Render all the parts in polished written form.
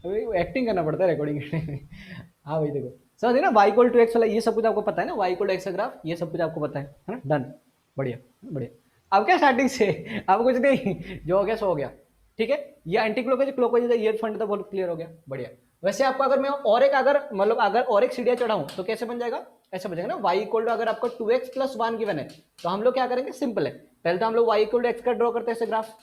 अभी एक्टिंग करना पड़ता है रिकॉर्डिंग में। हाँ भाई देखो समझ ना, y इक्वल टू एक्स वाला ये सब कुछ आपको पता है ना, y इक्वल टू एक्स का ग्राफ ये सब कुछ आपको पता है ना, डन, बढ़िया बढ़िया। अब क्या स्टार्टिंग से अब कुछ नहीं, जो हो गया सो हो गया, ठीक है। ये एंटी क्लॉकवाइज क्लॉकवाइज ये फंड तो बहुत क्लियर हो गया, बढ़िया। वैसे आपको अगर मैं और एक अगर मतलब अगर और एक सीढ़ियां चढ़ाऊं तो कैसे बन जाएगा, ऐसे बन जाएगा ना, y इक्वल टू अगर आपको 2x प्लस 1 गिवन है तो हम लोग क्या करेंगे, सिंपल है, पहले तो हम लोग y इक्वल टू एक्स का ड्रॉ करते हैं ऐसे ग्राफ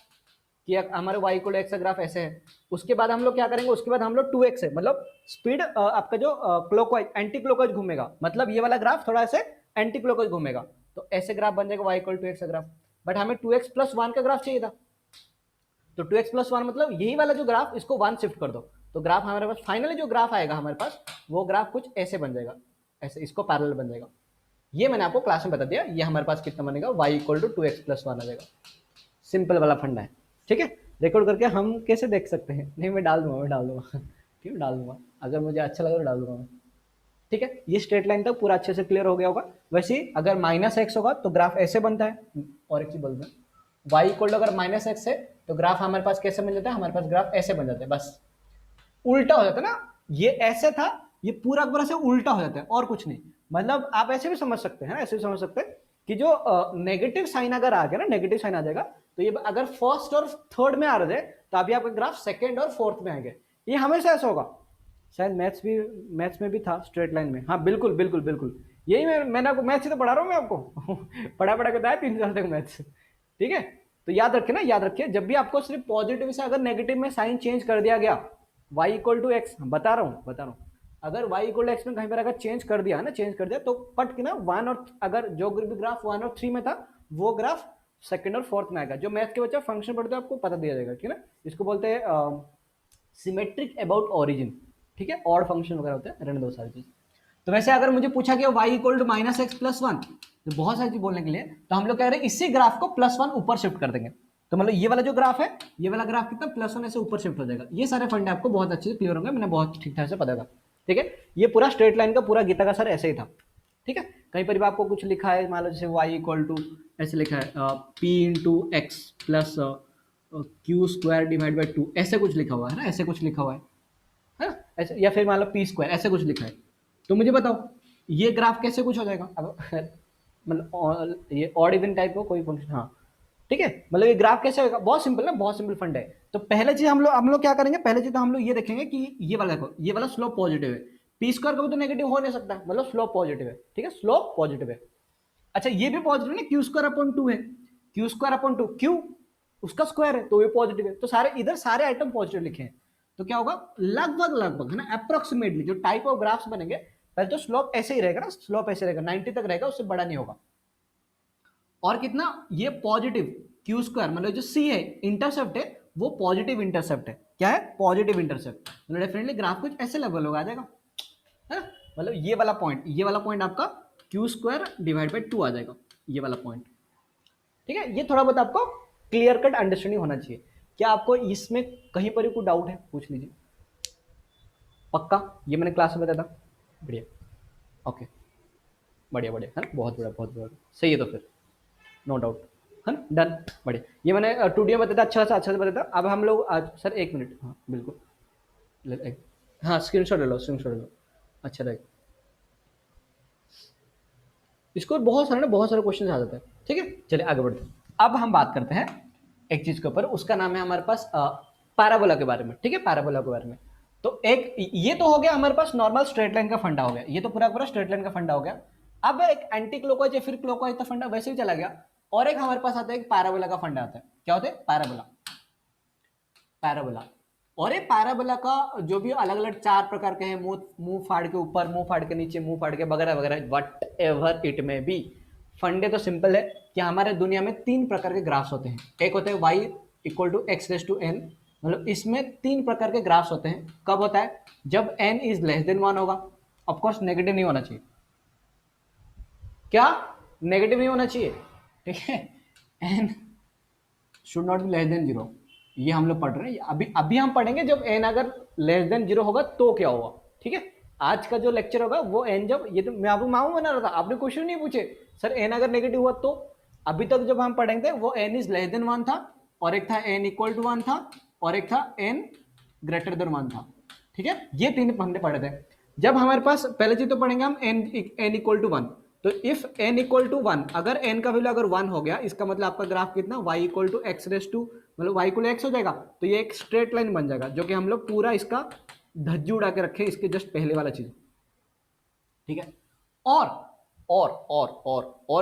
कि हमारे y इक्वल टू एक्स का ग्राफ ऐसे है। उसके बाद हम लोग क्या करेंगे, उसके बाद हम लोग 2x है मतलब स्पीड आपका जो क्लॉकवाइज एंटी क्लॉकवाइज घूमेगा, मतलब ये वाला ग्राफ थोड़ा ऐसे एंटी क्लॉकवाइज घूमेगा, तो ऐसे ग्राफ बन जाएगा y इक्वल टू एक्स का ग्राफ। बट हमें 2x प्लस 1 का ग्राफ चाहिए था, तो 2x प्लस 1 मतलब यही वाला जो ग्राफ इसको 1 शिफ्ट कर दो, तो ग्राफ हमारे पास फाइनली जो ग्राफ आएगा हमारे पास वो ग्राफ कुछ ऐसे बन जाएगा, ऐसे इसको पैरेलल बन जाएगा। ये मैंने आपको क्लास में बता दिया, ये हमारे पास कितना बनेगा, y equal to 2x plus 1 आ जाएगा। सिंपल वाला फंडा है, ठीक है। रिकॉर्ड करके हम कैसे देख सकते हैं, नहीं मैं डाल दूंगा, मैं डाल दूंगा ठीक है, डाल दूंगा, अगर मुझे अच्छा लगा तो डाल दूंगा मैं, ठीक है। ये स्ट्रेट लाइन तक पूरा अच्छे से क्लियर हो गया होगा। वैसे ही अगर माइनस एक्स होगा तो ग्राफ ऐसे बनता है, और एक चीज बोल दूं, y इक्वल टू अगर माइनस एक्स है तो ग्राफ हमारे पास कैसे बन जाता है, हमारे पास ग्राफ ऐसे बन जाता है, बस उल्टा हो जाता है ना, ये ऐसे था, ये पूरा पूरा से उल्टा हो जाता है और कुछ नहीं। मतलब आप ऐसे भी समझ सकते हैं, ऐसे भी समझ सकते हैं कि जो नेगेटिव साइन अगर आ गया ना, नेगेटिव साइन आ जाएगा तो ये अगर फर्स्ट और थर्ड में आ रहे थे तो अभी आपका ग्राफ सेकंड और फोर्थ में आएंगे, ये हमेशा ऐसा होगा। शायद मैथ्स में भी था स्ट्रेट लाइन में, हाँ बिल्कुल बिल्कुल बिल्कुल, यही मैंने आपको मैथ्स ही तो पढ़ा रहा हूँ मैं आपको पढ़ा पढ़ा के बताया 3 साल तक मैथ्स, ठीक है। तो याद रखे ना, याद रखिए जब भी आपको सिर्फ पॉजिटिव से अगर नेगेटिव में साइन चेंज कर दिया गया, y इक्वल टू एक्स, बता रहा हूँ, अगर y इक्वल टू एक्स में कहीं पर अगर चेंज कर दिया ना, चेंज कर दिया तो पट के ना 1 और अगर जो ग्राफ 1 और 3 में था वो ग्राफ सेकंड और फोर्थ में आएगा। जो मैथ के बच्चा फंक्शन पढ़ते हैं आपको पता दिया जाएगा, ठीक है ना। इसको बोलते हैं सिमेट्रिक अबाउट ऑरिजिन, ठीक है, ऑड फंक्शन वगैरह होते हैं, रहने दो सारी चीज। तो वैसे अगर मुझे पूछा कि y equal to minus x plus 1, तो बहुत सारी चीज बोलने के लिए तो हम लोग कह रहे हैं इसी ग्राफ को प्लस 1 ऊपर शिफ्ट कर देंगे, तो मतलब ये वाला जो ग्राफ है, ये वाला ग्राफ कितना प्लस 1 ऐसे ऊपर शिफ्ट हो जाएगा। ये सारे फंडे आपको बहुत अच्छे से क्लियर होंगे, मैंने बहुत ठीक ठाक से पता था, ठीक है। ये पूरा स्ट्रेट लाइन का पूरा गीता का सर ऐसे ही था, ठीक है। कहीं पर भी आपको कुछ लिखा है, मान लो जैसे y इक्वल टू ऐसे लिखा है p into x plus Q square divide by 2, ऐसे कुछ लिखा हुआ है ना, ऐसे कुछ लिखा हुआ है ना, ऐसे, या फिर मान लो पी स्क्वायर ऐसे कुछ लिखा है, तो मुझे बताओ ये ग्राफ कैसे कुछ हो जाएगा, मतलब ये ऑड इवन टाइप का कोई फंक्शन, हाँ ठीक है, मतलब ये ग्राफ कैसे होगा, बहुत सिंपल ना, बहुत सिंपल फंड है। तो पहले चीज हम लोग क्या करेंगे, पहले चीज तो हम लोग ये देखेंगे कि ये वाला देखो, ये वाला स्लोप पॉजिटिव है, पी स्क्वायर कभी तो नेगेटिव हो नहीं सकता, मतलब स्लोप पॉजिटिव है, ठीक है, स्लोप पॉजिटिव है। अच्छा ये भी पॉजिटिव है, क्यू स्क्वायर अपॉन 2 है, क्यू स्क्वायर अपॉन 2 क्यू उसका स्क्वायर है तो ये पॉजिटिव है, तो सारे इधर सारे आइटम पॉजिटिव लिखे हैं। तो क्या होगा, लगभग लगभग है ना, अप्रोक्सीमेटली जो टाइप ऑफ ग्राफ्स बनेंगे, पहले तो स्लोप ऐसे ही रहेगा ना, स्लोप ऐसे रहेगा 90 तक रहेगा, उससे बड़ा नहीं होगा। और कितना, ये पॉजिटिव क्यू स्क्वायर मतलब जो सी है इंटरसेप्ट है वो पॉजिटिव इंटरसेप्ट है, क्या है, पॉजिटिव इंटरसेप्ट, मतलब डेफिनेटली ग्राफ कुछ ऐसे लेवल होगा आ जाएगा, है ना। मतलब ये वाला पॉइंट आपका क्यू स्क्वायर डिवाइड बाई 2 आ जाएगा, ये वाला पॉइंट, ठीक है। ये थोड़ा बहुत आपको क्लियर कट अंडरस्टैंडिंग होना चाहिए। क्या आपको इसमें कहीं पर भी कोई डाउट है, पूछ लीजिए, पक्का ये मैंने क्लास में बताया था, बढ़िया, ओके, बढ़िया बढ़िया है ना, बहुत बढ़िया बहुत बढ़िया, सही है तो फिर नो डाउट, है ना, डन, बढ़िया। ये मैंने 2D में बताया, अच्छा से बताया था। अब हम लोग आज सर 1 मिनट, हाँ बिल्कुल, हाँ स्क्रीनशॉट ले लो, स्क्रीनशॉट ले लो, अच्छा रहेगा। इसको बहुत सारे क्वेश्चन आ जाते हैं, ठीक है। चलिए आगे बढ़ते हैं। अब हम बात करते हैं एक चीज के ऊपर, उसका नाम है हमारे पास पैराबोला के बारे में, ठीक है, पैराबोला के बारे में। तो एक ये तो हो गया हमारे पास नॉर्मल स्ट्रेट लाइन का फंडा हो गया, ये तो पूरा पूरा स्ट्रेट लाइन का फंडा हो गया। अब एक एंटी क्लॉकवाइज या फिर क्लॉकवाइज का फंडा वैसे ही चला गया, और एक हमारे पास आता है एक पैराबोला का फंडा आता है, क्या होता है, पैराबोला, पैराबोला। और ये पैराबोला का जो भी अलग अलग 4 प्रकार के हैं, मुंह मुंह फाड़ के ऊपर, मुंह फाड़ के नीचे, मुंह फाड़ के वगैरह वगैरह, वट एवर इट में बी, फंडे तो सिंपल है कि हमारे दुनिया में 3 प्रकार के ग्राफ्स होते हैं। एक होते हैं y equal to x raise to n, मतलब इसमें 3 प्रकार के ग्राफ्स होते हैं। कब होता है, जब n इज लेस देन 1 होगा, ऑफकोर्स नेगेटिव नहीं होना चाहिए, क्या, नेगेटिव नहीं होना चाहिए, ठीक है, n should not be less than 0, ये हम लोग पढ़ रहे हैं, अभी अभी हम पढ़ेंगे जब n अगर लेस देन 0 होगा तो क्या होगा, ठीक है। आज का जो लेक्चर होगा वो n जब, ये तो मैं आपको मालूम बना रहा था, आपने क्वेश्चन नहीं पूछे सर n अगर नेगेटिव हुआ तो। अभी तक जब हम पढ़ेंगे वो n इज लेस देन 1 था, और एक था n इक्वल टू 1 था, और एक था n ग्रेटर देन 1 था, ठीक है, ये 3 हमने पढ़े थे। जब हमारे पास पहले चीज तो पढ़ेंगे हम n इक्वल टू 1, तो इफ n इक्वल टू 1, अगर n का वैल्यू अगर 1 हो गया, इसका मतलब आपका ग्राफ कितना, y equal to x raise to, मतलब y इक्वल एक्स हो जाएगा, तो ये एक स्ट्रेट लाइन बन जाएगा, जो कि हम लोग पूरा इसका धज्जी उड़ा के रखे इसके जस्ट पहले वाला चीज। ठीक है, और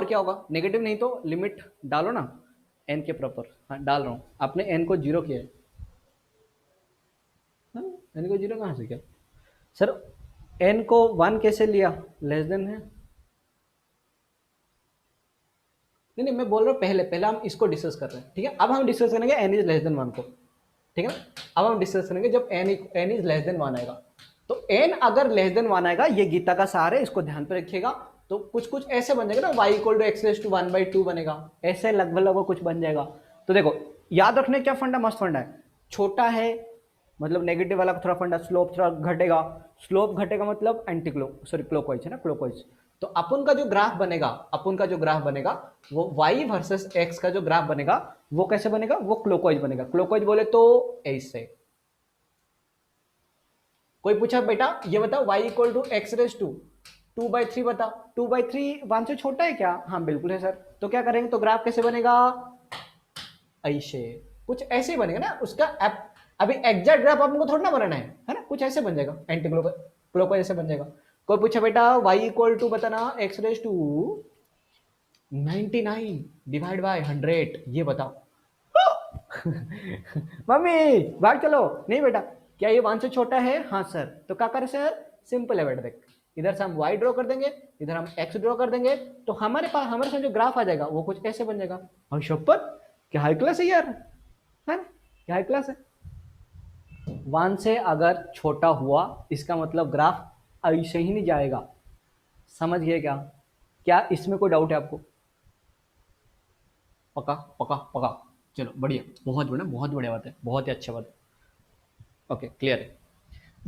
क्या होगा, नेगेटिव नहीं तो लिमिट डालो ना n के प्रॉपर। हाँ डाल रहा हूं, आपने n को 0 किया है। हाँ, n को 0 कहां से किया सर, n को 1 कैसे लिया, लेस देन है। नहीं नहीं, मैं बोल रहा हूँ पहले पहले हम इसको डिस्कस कर रहे हैं। ठीक है, अब हम डिस्कस करेंगे n इज लेस देन 1 को। ठीक है ना, अब हम डिस्कस करेंगे जब n इज लेस देन 1 आएगा, तो n अगर लेस देन 1 आएगा, ये गीता का सार है, इसको ध्यान पे रखिएगा। तो कुछ कुछ ऐसे बन जाएगा ना, y equal to x raise to 1/2 बनेगा, ऐसे लगभग लगभग कुछ बन जाएगा। तो देखो याद रखने क्या फंडा, मस्त फंडा है, छोटा है मतलब नेगेटिव वाला थोड़ा फंडा, स्लोप थोड़ा घटेगा, स्लोप घटेगा मतलब एंटी क्लॉकवाइज है ना, क्लॉकवाइज। तो अपन का जो ग्राफ बनेगा, वो y वर्सेस x का जो ग्राफ बनेगा वो कैसे बनेगा, वो क्लॉकवाइज बनेगा। क्लॉकवाइज बोले तो ऐसे। कोई पूछा बेटा ये बताओ y equal to x raise to 2/3 बताओ, 2/3 1 से छोटा है क्या, हाँ बिल्कुल है सर। तो क्या करेंगे, तो ग्राफ कैसे बनेगा, ऐसे, कुछ ऐसे ही बनेगा ना उसका। अभी एग्जैक्ट ग्राफ आपको थोड़ा ना बनाना है ना, कुछ ऐसे बन जाएगा, एंटी क्लॉकवाइज ऐसे बन जाएगा। कोई पूछा बेटा y इक्वल टू बताना x raise to 99 divide by 100, ये बताओ। मम्मी बाहर चलो, नहीं बेटा क्या ये 1 से छोटा है, हाँ सर। तो क्या करें सर, सिंपल है बेटा, देख इधर से हम y ड्रॉ कर देंगे, इधर हम x ड्रॉ कर देंगे, तो हमारे पास हमारे साथ जो ग्राफ आ जाएगा वो कुछ ऐसे बन जाएगा। और शपथ क्या हाई क्लास है यार, है ना, क्या हाई क्लास है। 1 से अगर छोटा हुआ इसका मतलब ग्राफ ऐसे ही नहीं जाएगा, समझ गए क्या, क्या इसमें कोई डाउट है आपको, पक्का पक्का पक्का, चलो बढ़िया, बहुत बढ़िया बात है, बहुत ही अच्छा बात है, ओके क्लियर है।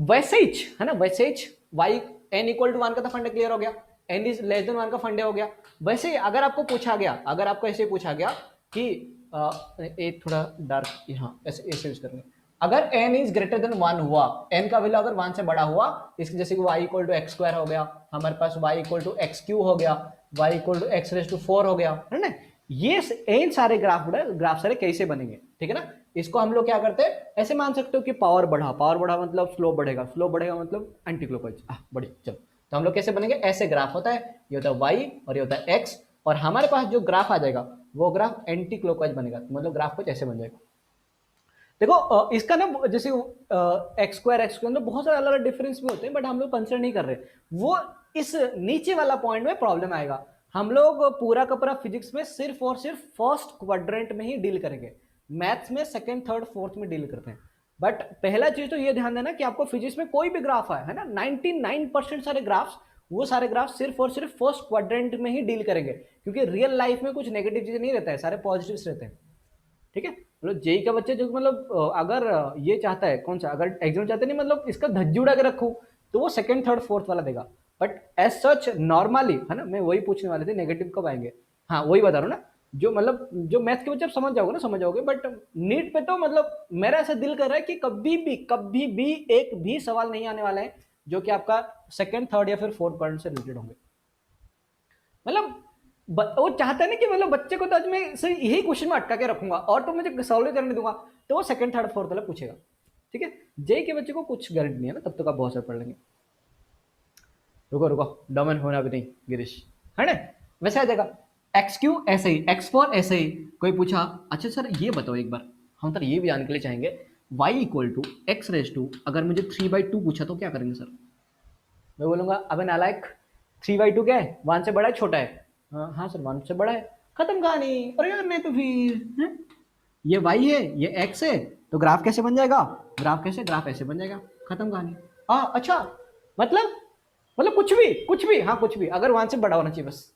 वैसे ही है ना, वैसे ही वाई n इक्वल टू 1 का तो फंडे क्लियर हो गया, n इज लेस देन 1 का फंडे हो गया। वैसे ही अगर आपको पूछा गया, अगर आपको ऐसे पूछा गया कि एक थोड़ा डार्क यहाँ ऐसे ऐसे यूज करेंगे, अगर n इज ग्रेटर देन 1 हुआ, n का वैल्यू अगर 1 से बड़ा हुआ, इसके जैसे कि y equal to x square हो गया, हमारे पास y equal to x cube हो गया, y equal to x raise to 4 हो गया, है ना। ये इन सारे ग्राफ सारे कैसे बनेंगे, ठीक है ना। इसको हम लोग क्या करते हैं, ऐसे मान सकते हो कि पावर बढ़ा मतलब स्लोप बढ़ेगा मतलब एंटी क्लॉकवाइज। बढ़िया, चलो तो हम लोग कैसे बनेंगे, ऐसे ग्राफ होता है, ये होता है y और ये होता है x, और हमारे पास जो ग्राफ आ जाएगा वो ग्राफ एंटी क्लॉकवाइज बनेगा, मतलब ग्राफ कुछ ऐसे बन जाएगा। देखो इसका ना जैसे एक्स स्क्वायर में बहुत सारे अलग अलग डिफरेंस भी होते हैं, बट हम लोग कंसिडर नहीं कर रहे, वो इस नीचे वाला पॉइंट में प्रॉब्लम आएगा। हम लोग पूरा का पूरा फिजिक्स में सिर्फ और सिर्फ फर्स्ट क्वाड्रेंट में ही डील करेंगे, मैथ्स में सेकंड थर्ड फोर्थ में डील करते हैं। बट पहला चीज तो ये ध्यान देना कि आपको फिजिक्स में कोई भी ग्राफ है ना, 99% सारे ग्राफ्स, वो सारे ग्राफ सिर्फ और सिर्फ फर्स्ट क्वाड्रेंट में ही डील करेंगे, क्योंकि रियल लाइफ में कुछ नेगेटिव चीजें नहीं रहता है, सारे पॉजिटिव्स रहते हैं। ठीक है, मतलब जेई का बच्चे जो मतलब अगर ये चाहता है कौन सा, अगर एग्जाम चाहते नहीं मतलब इसका धज्जी उड़ा के रखूं, तो वो सेकंड थर्ड फोर्थ वाला देगा। बट एज सच नॉर्मली है ना, मैं वही पूछने वाले थे नेगेटिव कब आएंगे, हाँ वही बता रहा हूँ ना, जो मतलब जो मैथ के बच्चे आप समझ जाओगे ना, समझ जाओगे। बट नीट पे तो मतलब मेरा ऐसा दिल कर रहा है कि कभी भी एक भी सवाल नहीं आने वाला है जो कि आपका सेकंड थर्ड या फिर फोर्थ पॉइंट से रिलेटेड होंगे। मतलब वो चाहता है ना कि मतलब बच्चे को तो आज मैं सिर्फ यही क्वेश्चन में अटका के रखूंगा और तो मुझे सॉल्व करने दूंगा, तो वो सेकंड थर्ड फोर्थ वाला पूछेगा। ठीक है, जेई के बच्चे को कुछ गारंटी नहीं है ना, तब तक आप बहुत सारे पढ़ लेंगे। रुको रुको, डोमेन होना भी नहीं गिरीश, है ना। वैसे आ जाएगा एक्स क्यू ऐसे ही, एक्स फोर ऐसे ही। कोई पूछा अच्छा सर ये बताओ एक बार, हम तो ये भी जानने के लिए चाहेंगे, y equal to x raise to, अगर मुझे 3/2 पूछा तो क्या करेंगे सर। मैं बोलूंगा अबे नालायक 3/2 क्या है, 1 से बड़ा है छोटा है, हाँ सर 1 से बड़ा है, खत्म कहानी। अरे यार नहीं तो फिर है? ये y है ये x है, तो ग्राफ कैसे बन जाएगा, ग्राफ ऐसे बन जाएगा, खत्म कहानी। अच्छा मतलब कुछ भी हाँ कुछ भी, अगर 1 से बड़ा होना चाहिए बस।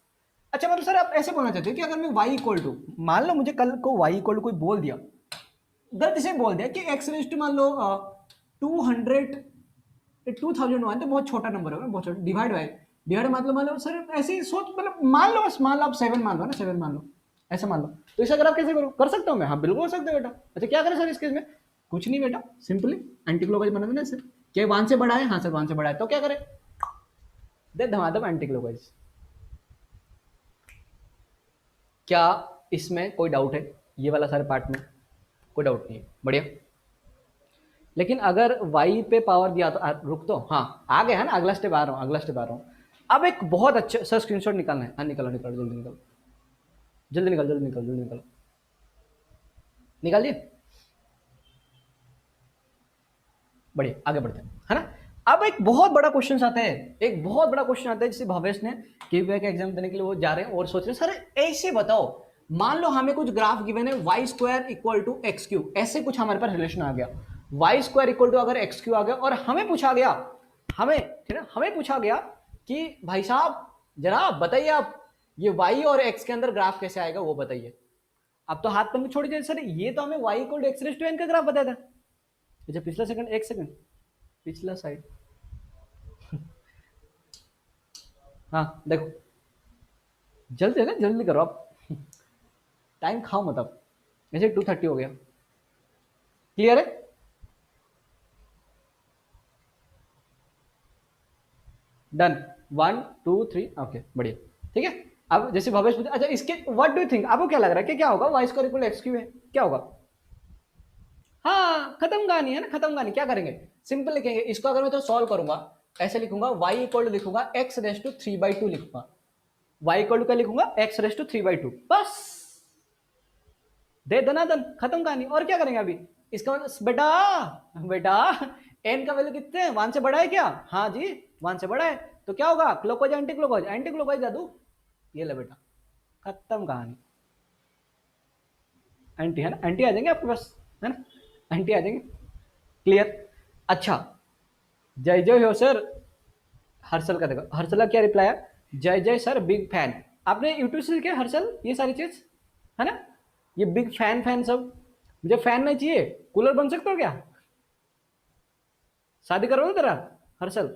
अच्छा मतलब सर आप ऐसे बोलना चाहते हो कि अगर मैं y इक्वल टू, मान लो मुझे कल को y इक्वल टू कोई बोल दिया, गलती से बोल दिया कि x रेस टू मान लो 2001, तो बहुत छोटा नंबर होगा, बहुत छोटा, डिवाइड मान लो सर ऐसे ही सोच, मतलब मान लो आप 7 मान लो ना, 7 मान लो, ऐसा मान लो। तो इसे अगर आप कैसे करो, कर सकता हूँ मैं, हाँ बिल्कुल कर सकते हो बेटा। अच्छा क्या करें सर इस केस में, कुछ नहीं बेटा, सिंपली एंटी क्लॉकवाइज बना देना इसे, क्या 1 से बड़ा है? हाँ सर 1 से बड़ा है, तो क्या करें? दे धमाधम एंटी क्लॉकवाइज। क्या इसमें कोई डाउट है? ये वाला सारे पार्ट में कोई डाउट नहीं है, बढ़िया। लेकिन अगर y पे पावर दिया तो रुक तो, हाँ आ गया है ना, अगला स्टेप आ रहा हूँ, अगला स्टेप आ रहा हूँ। अब एक बहुत अच्छा सर स्क्रीनशॉट निकालना है, हाँ निकालो निकालो जल्दी निकालो, जल्दी निकाल जल्दी निकाल जल्दी निकालो, निकाल दिए, बढ़िया आगे बढ़ते हैं, है ना। अब एक बहुत बड़ा क्वेश्चन आता है, एक बहुत बड़ा क्वेश्चन आता है, जैसे भवेश ने केवीए का एग्जाम देने के लिए वो जा रहे हैं और सोच रहे हैं सर ऐसे बताओ, मान लो हमें कुछ ग्राफ गिवन है y square equal to x cube, ऐसे कुछ हमारे पास रिलेशन आ गया, वाई स्क्वायर इक्वल टू अगर एक्स क्यू आ गया और हमें पूछा गया, हमें ठीक है, हमें पूछा गया कि भाई साहब जरा बताइए आप ये वाई और एक्स के अंदर ग्राफ कैसे आएगा वो बताइए। अब तो हाथ पर छोड़ दीजिए सर, ये तो हमें y equal to x raise to n का ग्राफ बताया था। अच्छा पिछला सेकंड, एक सेकंड पिछला साइड, हाँ देखो जल्दी है ना, जल्दी करो आप, टाइम खाओ मत अब, जैसे 2:30 हो गया, क्लियर है? डन, 1 2 3 ओके बढ़िया, ठीक है। अब जैसे भवेश पूछा, अच्छा इसके व्हाट डू यू थिंक, आपको क्या लग रहा है कि क्या होगा, y square equal x cube है, क्या होगा? हाँ खत्म कहानी है ना, खत्म कहानी। क्या करेंगे, सिंपल लिखेंगे इसको, अगर मैं तो सॉल्व करूंगा ऐसे लिखूंगा, y इक्वल टू लिखूंगा एक्स रेस टू 3/2 लिखूंगा, y इक्वल टू क्या लिखूंगा, एक्स रेस टू 3/2, बस दे दनादन, खत्म कहानी। और क्या करेंगे अभी, इसका मतलब बेटा बेटा n का वैल्यू कितने हैं, 1 से बड़ा है क्या? हाँ जी 1 से बड़ा है, तो क्या होगा, clockwise anti clockwise, anti clockwise जादू, ये ले बेटा खत्म कहानी, एंटी है ना, एंटी आ जाएंगे आपके पास, है ना, एंटी आ जाएंगे, क्लियर। अच्छा जय जय हो सर, हर्षल का देखो, हर्षल का क्या रिप्लाई है, जय जय सर बिग फैन। आपने यूट्यूब से सीखे हर्षल ये सारी चीज, है ना, ये बिग फैन फैन सब, मुझे फैन नहीं चाहिए, कूलर बन सकते हो क्या? शादी करो तेरा हर्षल,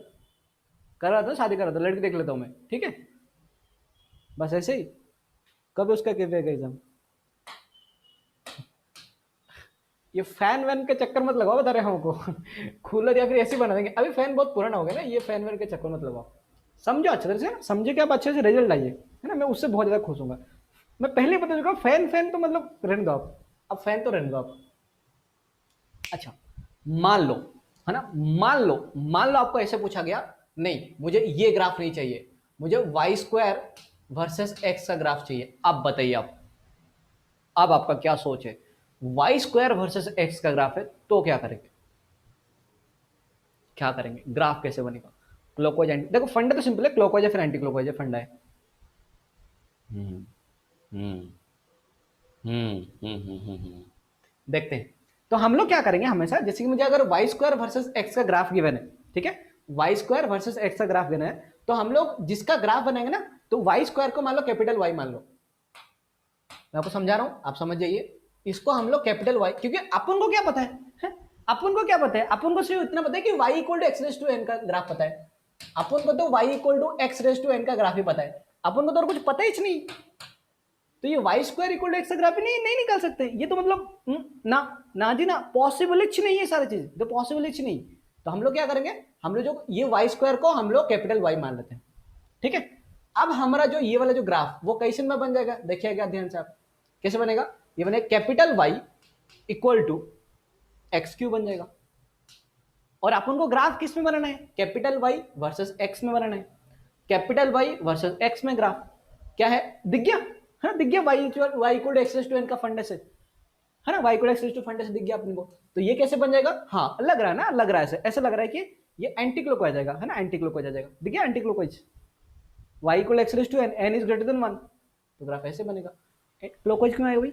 कर रहा था शादी, कर रहा था, लड़की देख लेता हूँ मैं, ठीक है, बस ऐसे ही। कब उसका केवीए का एग्जाम, ये फैन वैन के चक्कर मत लगाओ, बता रहे हमको कूलर या फिर ऐसी बना देंगे, अभी फैन बहुत पुराना हो गया ना, ये फैन वैन के चक्कर मत लगाओ, समझो अच्छे तरह से, समझे कि आप अच्छे से रिजल्ट लाइए, है ना, मैं उससे बहुत ज्यादा खुश हूँ। मैं पहले ही बता चुका, फैन फैन तो मतलब रहने दो आप, अब फैन तो रहने दो आप। अच्छा मान लो, है ना, मान लो आपको ऐसे पूछा गया, नहीं मुझे ये ग्राफ नहीं चाहिए, मुझे वाई स्क्वायर वर्सेस एक्स का ग्राफ चाहिए, अब बताइए आप, अब आपका क्या सोच है, वाई स्क्वायर वर्सेस एक्स का ग्राफ है तो क्या करेंगे, क्या करेंगे, ग्राफ कैसे बनेगा, क्लॉकवाइज एंटी, देखो फंडा तो सिंपल है, क्लॉकवाइज या फिर एंटी क्लॉकवाइज है, फंडा है। हम्म हम्म देखते हैं। तो हम लोग क्या करेंगे हमेशा, जैसे कि मुझे अगर वाई स्क्वायर वर्सेस एक्स का ग्राफ गिवन है, ठीक है, वाई स्क्वायर वर्सेस एक्स का ग्राफ गिवन है, तो हम लोग जिसका ग्राफ बनाएंगे ना, तो वाई स्क्वायर को मान लो कैपिटल वाई मान लो, मैं आपको समझा रहा हूं आप समझ जाइए, इसको हम लोग कैपिटल वाई, क्योंकि अपन को क्या पता है? अपन को क्या पता है, अपन को सिर्फ इतना पता है कि y equal to x raise to n का ग्राफ पता है, अपन को तो y equal to x raise to n का ग्राफ ही पता है, अपन को तो और कुछ पता ही नहीं, तो ये Y square equal to x graph नहीं निकाल सकते, ये तो मतलब ना ना जी ना, पॉसिबल ही नहीं है सारी चीज, तो पॉसिबल ही नहीं। तो हम लोग क्या करेंगे, हम लोग जो ये वाई स्क्वायर को हम लोग कैपिटल वाई मान लेते हैं, ठीक है। अब हमारा जो ये वाला जो ग्राफ वो कैसे में बन जाएगा, देखिएगा ध्यान से आप, कैसे बनेगा, ये बनेगा capital y equal to x cube बन जाएगा, और अपन को ग्राफ किस में बनाना है, कैपिटल वाई वर्सेस एक्स में बनाना है, कैपिटल वाई वर्सेस एक्स में ग्राफ क्या है, दिख गया, है ना, दिख गया, y equal to x raise to n का फंडे से, है ना, y equal to x raise to फंडे से दिख गया अपन को, तो ये कैसे बन जाएगा, हाँ लग रहा है ना, लग रहा है ऐसे लग रहा है कि ये एंटी क्लॉकवाइज आ जाएगा, है ना, एंटी क्लॉकवाइज आ जाएगा, दिख गया anticlockwise, y equal x raise to n, n is greater than 1, तो ग्राफ ऐसे बनेगा। क्लॉकवाइज क्यों आएगा भाई,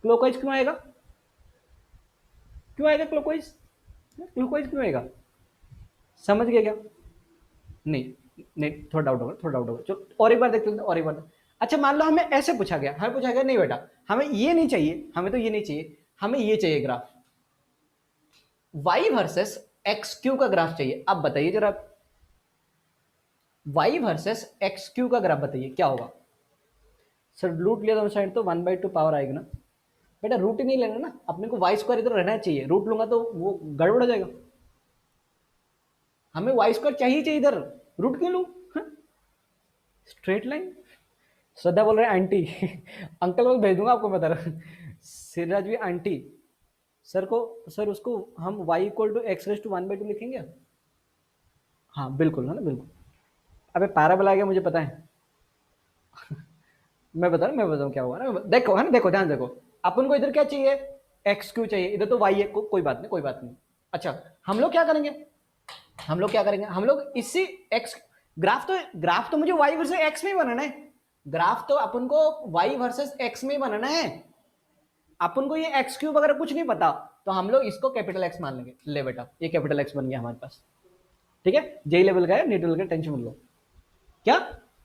क्लॉकवाइज क्यों आएगा, क्यों आएगा क्लॉकवाइज, क्लॉकवाइज क्यों आएगा, समझ गया क्या? नहीं नहीं, थोड़ा डाउट होगा, थोड़ा डाउट होगा, चलो और एक बार देखते हैं, और एक बार। अच्छा मान लो हमें ऐसे पूछा गया, हमें पूछा गया नहीं बेटा हमें ये नहीं चाहिए, हमें तो ये नहीं चाहिए, हमें ये चाहिए graph, y versus x cube का ग्राफ चाहिए, अब बताइए जरा, y वर्सेस एक्स क्यू का ग्राफ बताइए क्या होगा। सर लूट लिया तो साइड तो 1/2 पावर आएगी ना, बेटा रूट ही नहीं लेना ना, अपने को वाई स्क्वायर इधर रहना चाहिए, रूट लूंगा तो वो गड़बड़ हो जाएगा। हमें वाई स्क्वायर चाहिए इधर, रूट क्यों लूं? Straight line. श्रद्धा बोल रहे हैं आंटी अंकल को भेज दूंगा आपको, मैं तरह सिराज भी आंटी। सर को, सर उसको हम y equal to x raise to 1/2 लिखेंगे। हाँ बिल्कुल, है ना, बिल्कुल। अबे पैराबोला आ गया, मुझे पता है मैं बता रहा हूँ क्या हुआ ना, देखो है ना, देखो ध्यान देखो, अपन को इधर क्या चाहिए, एक्स क्यू चाहिए, इधर तो वाई है, कोई बात नहीं, कोई बात नहीं। अच्छा, हम लोग क्या करेंगे, हम लोग क्या करेंगे, हम लोग इसी एक्स, ग्राफ तो मुझे वाई वर्सेस एक्स में ही बनाना है, ग्राफ तो अपन को वाई वर्सेस एक्स में ही बनाना है, अपन को ये एक्स क्यूब वगैरह कुछ नहीं पता, तो हम लोग इसको कैपिटल एक्स मान लेंगे। ले बेटा, ये कैपिटल एक्स बन गया हमारे पास, ठीक है, जेई लेवल का है, नीट लेवल का टेंशन मत लो। क्या,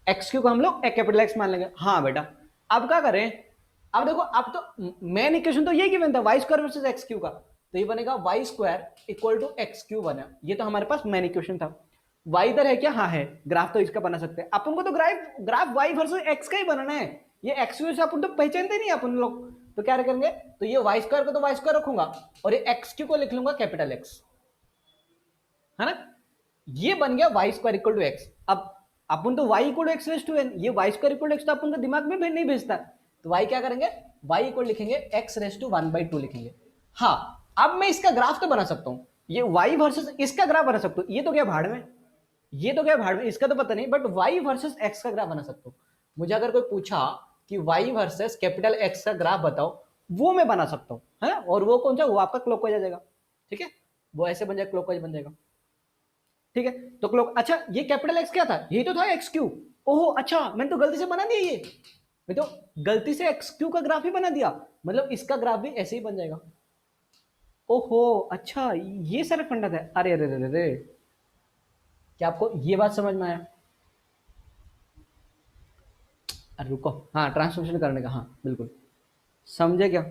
एक्स क्यू को हम लोग एक कैपिटल एक्स मान लेंगे। हाँ बेटा, अब क्या करें, अब देखो, अब तो मेन इक्वेशन तो ये गिवन था, y square versus x cube का, तो ये बनेगा y square equal to x cube बना, ये तो हमारे पास मेन इक्वेशन था। वाई इधर है क्या, हाँ है, ग्राफ तो इसका बना सकते हैं अपन को, तो ग्राफ वाई वर्सेस एक्स का ही बनाना है, ये एक्स क्यू से अपन तो पहचानते नहीं अपन लोग, तो क्या करेंगे, तो ये वाई स्क्वायर को तो वाई स्क्वायर रखूंगा, और ये एक्स क्यू को लिख लूंगा कैपिटल एक्स, है ना, ये बन गया Y square equal to X. अब अपन तो Y equal to x raise to N, ये Y square equal to X तो अपन का दिमाग में भी नहीं भेजता, तो वाई क्या करेंगे, वाई इक्वल लिखेंगे एक्स रेस टू 1/2 लिखेंगे। हाँ, अब मैं इसका ग्राफ तो बना सकता हूं, ये वाई वर्सेस इसका ग्राफ बना सकता हूं, ये तो क्या भाड़ में, ये तो क्या भाड़ में, इसका तो पता नहीं, बट वाई वर्सेस एक्स का ग्राफ बना सकता हूं। मुझे अगर कोई पूछा कि वाई वर्सेस कैपिटल एक्स का ग्राफ बताओ, वो मैं बना सकता हूं, है, और वो कौन सा, वो आपका क्लॉकवाइज आ जाएगा, ठीक है, वो ऐसे बन जाएगा, क्लॉकवाइज बन जाएगा, ठीक है। तो क्लॉक, अच्छा ये कैपिटल एक्स क्या था, यही तो था एक्स क्यू, ओहो अच्छा, मैंने तो गलती से बना दिया, ये मैं तो गलती से एक्स क्यू का ग्राफ ही बना दिया, मतलब इसका ग्राफ भी ऐसे ही बन जाएगा। ओहो अच्छा, ये सारे फंडा था, अरे अरे अरे अरे, क्या आपको ये बात समझ में आया? अरे रुको, हाँ ट्रांसफॉर्मेशन करने का, हाँ बिल्कुल, समझे क्या?